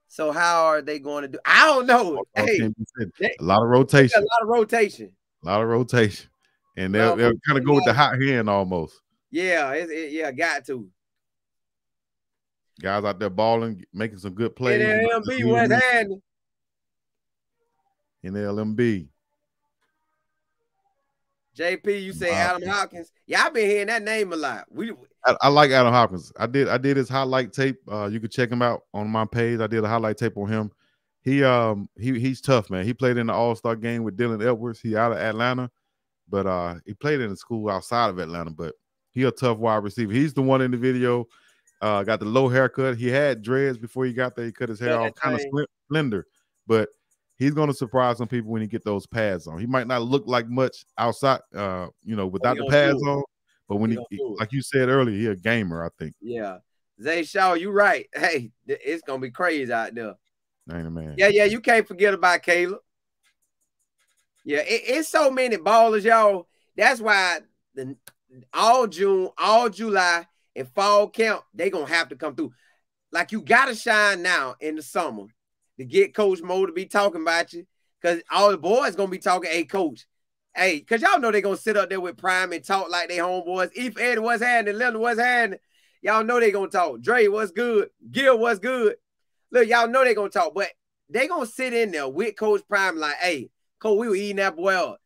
So how are they going to do? I don't know. Hey, a lot of rotation. A lot of rotation. And they'll kind of go with the hot hand almost. Yeah, got to. Guys out there balling, making some good plays. NLMB, what's happening? NLMB. JP, you say Adam Hopkins. Yeah, I've been hearing that name a lot. I like Adam Hopkins. I did his highlight tape. You could check him out on my page. I did a highlight tape on him. He's tough, man. He played in the All-Star game with Dylan Edwards. He out of Atlanta, but he played in a school outside of Atlanta. But he a tough wide receiver. He's the one in the video. Got the low haircut. He had dreads before he got there. He cut his hair off, kind of slender, but he's going to surprise some people when he get those pads on. He might not look like much outside, without the pads on, but when he like you said earlier, he a gamer, I think. Yeah. Zay Shaw, you right. Hey, it's going to be crazy out there. Ain't a man. Yeah, you can't forget about Caleb. Yeah, it's so many ballers, y'all. That's why all June, all July, and fall camp, they going to have to come through. Like, you got to shine now in the summer to get Coach Moore to be talking about you, because all the boys going to be talking, hey, Coach. Hey, because y'all know they're going to sit up there with Prime and talk like they homeboys. If Eddie, what's happening? Leonard, what's happening? Y'all know they're going to talk. Dre, what's good? Gil, what's good? Look, y'all know they're going to talk, but they going to sit in there with Coach Prime like, hey, Coach, we were eating that boy up.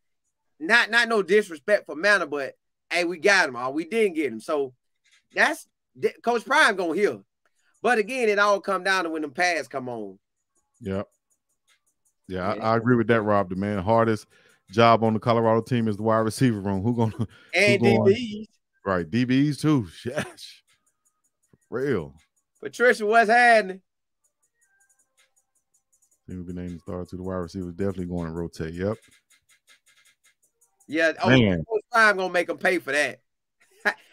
Not no disrespect for Manor, but, hey, we got him, or we didn't get him. So, that's Coach Prime gonna hear. But again, it all come down to when them pads come on. Yeah. I agree with that, Rob. The man hardest job on the Colorado team is the wide receiver room. DBs. Right, DBs too. Yes. Real. Patricia, what's happening? He would be named the star to the wide receivers. Definitely going to rotate. Yep. Yeah. Coach Prime gonna make them pay for that.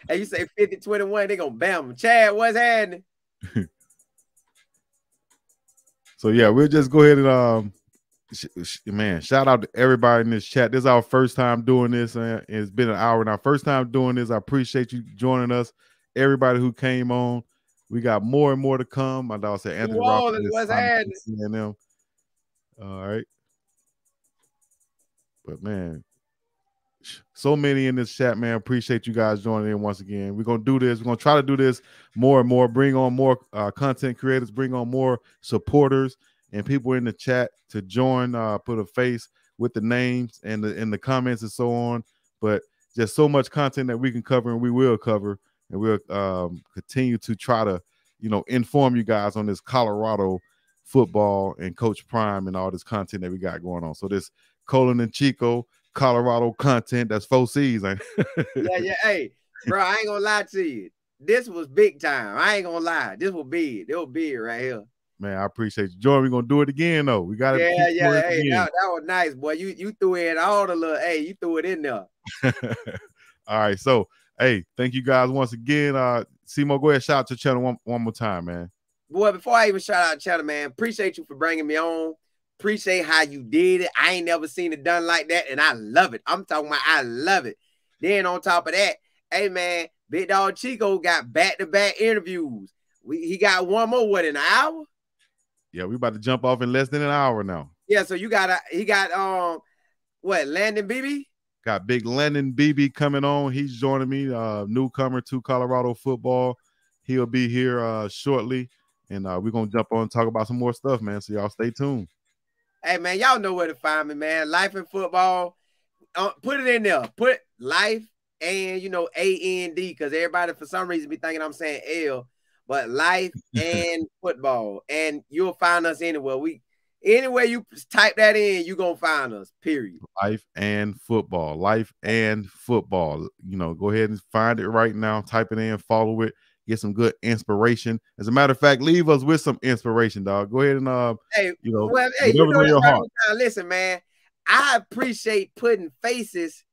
And you say 50-21, they gonna bam them. Chad, what's happening? So yeah, we'll just go ahead and man, shout out to everybody in this chat. This is our first time doing this, and it's been an hour now. First time doing this. I appreciate you joining us. Everybody who came on. We got more and more to come. My dog said Anthony Robinson. What's happening? All right. But man, so many in this chat, man. Appreciate you guys joining in once again. We're gonna do this. We're gonna try to do this more and more. Bring on more content creators. Bring on more supporters and people in the chat to join. Put a face with the names and the comments and so on. But just so much content that we can cover and we will cover, and we'll continue to try to inform you guys on this Colorado football and Coach Prime and all this content that we got going on. So this Colin and Chico Colorado content, that's 4 C's. Yeah. Hey, bro, I ain't gonna lie to you. This was big time. I ain't gonna lie. This was big. It was big right here. Man, I appreciate you. Join. We're gonna do it again though. We got it. Yeah. Hey, that was nice, boy. You threw in all the little. Hey, you threw it in there. All right. So, hey, thank you guys once again. Simo, go ahead. Shout out to the channel one more time, man. Boy, before I even shout out the channel, man, appreciate you for bringing me on. Appreciate how you did it. I ain't never seen it done like that, and I love it. I'm talking about I love it. Then on top of that, hey, man, Big Dog Chico got back-to-back interviews. He got one more, in an hour? Yeah, we about to jump off in less than an hour now. Yeah, so he got Landon Beebe? Got big Landon Beebe coming on. He's joining me, newcomer to Colorado football. He'll be here shortly, and we're going to jump on and talk about some more stuff, man, so y'all stay tuned. Hey, man, y'all know where to find me, man. Life in Football. Put it in there. Put life and, A-N-D, because everybody, for some reason, be thinking I'm saying L, but life and football. And you'll find us anywhere. Anywhere you type that in, you're going to find us, period. Life and football. Life and football. Go ahead and find it right now. Type it in, follow it. Get some good inspiration. As a matter of fact, leave us with some inspiration, dog. Go ahead and your heart. Listen, man, I appreciate putting faces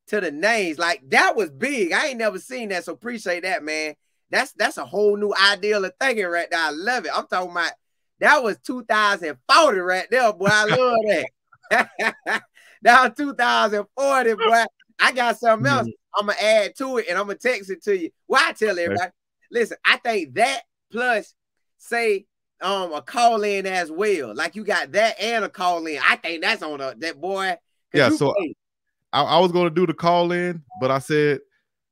to the names. Like, that was big. I ain't never seen that, so appreciate that, man. That's a whole new ideal of thinking right there. I love it. I'm talking about that was 2040 right there, boy. I love that. That was 2040, boy. I got something else I'm gonna add to it, and I'm gonna text it to you. Well, I tell everybody. Listen, I think that plus say a call in as well. Like you got that and a call in. I think that's on that boy. Yeah, so I was going to do the call in, but I said,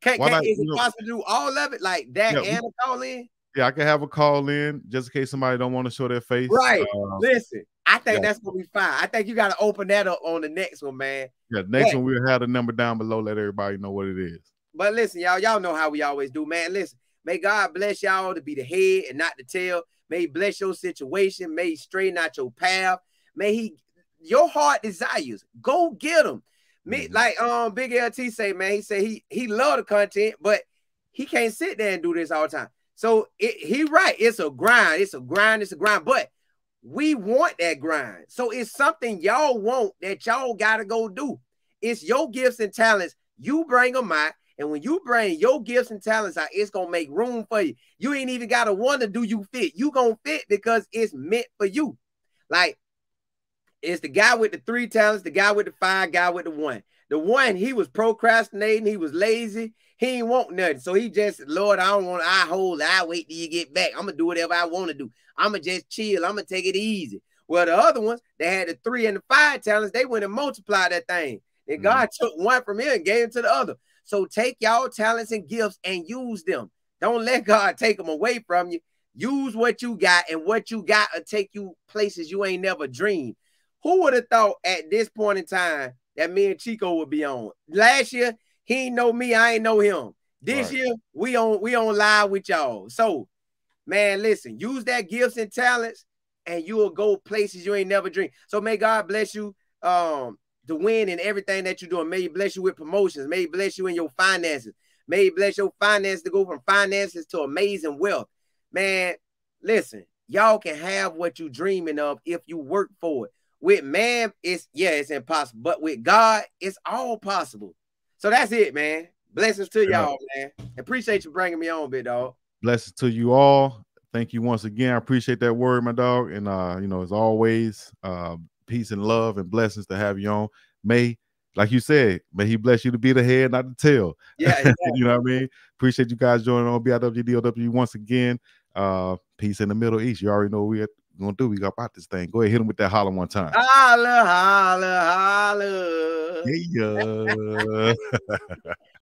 is it possible to do all of it like that and a call in? Yeah, I can have a call in just in case somebody don't want to show their face. Right. Listen, I think that's going to be fine. I think you got to open that up on the next one, man. Yeah, next one we'll have the number down below. Let everybody know what it is. But listen, y'all know how we always do, man. Listen. May God bless y'all to be the head and not the tail. May he bless your situation. May he straighten out your path. May your heart desires. Go get them. Like Big LT say, man, he say he love the content, but he can't sit there and do this all the time. So he right. It's a grind. It's a grind. But we want that grind. So it's something y'all want that y'all got to go do. It's your gifts and talents. You bring them out. And when you bring your gifts and talents out, it's going to make room for you. You ain't even got to wonder, do you fit? You going to fit because it's meant for you. Like, it's the guy with the 3 talents, the guy with the 5, guy with the 1. The 1, he was procrastinating. He was lazy. He ain't want nothing. So he just, Lord, I wait till you get back. I'm going to do whatever I want to do. I'm going to just chill. I'm going to take it easy. Well, the other ones, they had the 3 and the 5 talents. They went and multiplied that thing. And God took one from him and gave it to the other. So take y'all talents and gifts and use them. Don't let God take them away from you. Use what you got, and what you got will take you places you ain't never dreamed. Who would have thought at this point in time that me and Chico would be on? Last year, he ain't know me, I ain't know him. This year, we on live with y'all. So, man, listen, use that gifts and talents, and you will go places you ain't never dreamed. So may God bless you. To win in everything that you're doing. May he bless you with promotions. May he bless you in your finances. May he bless your finances to go from finances to amazing wealth. Man, listen, y'all can have what you're dreaming of if you work for it. With man, it's impossible. But with God, it's all possible. So that's it, man. Blessings to y'all, man. Appreciate you bringing me on, big dog. Blessings to you all. thank you once again. I appreciate that word, my dog. And you know, as always, peace and love and blessings to have you on. May, like you said, may he bless you to be the head, not the tail. Yeah. You know what I mean? Appreciate you guys joining on BIWDOW once again. Peace in the Middle East. You already know what we're gonna do. We got about this thing. Go ahead, hit him with that holler one time. Holla, holla, holla. Yeah.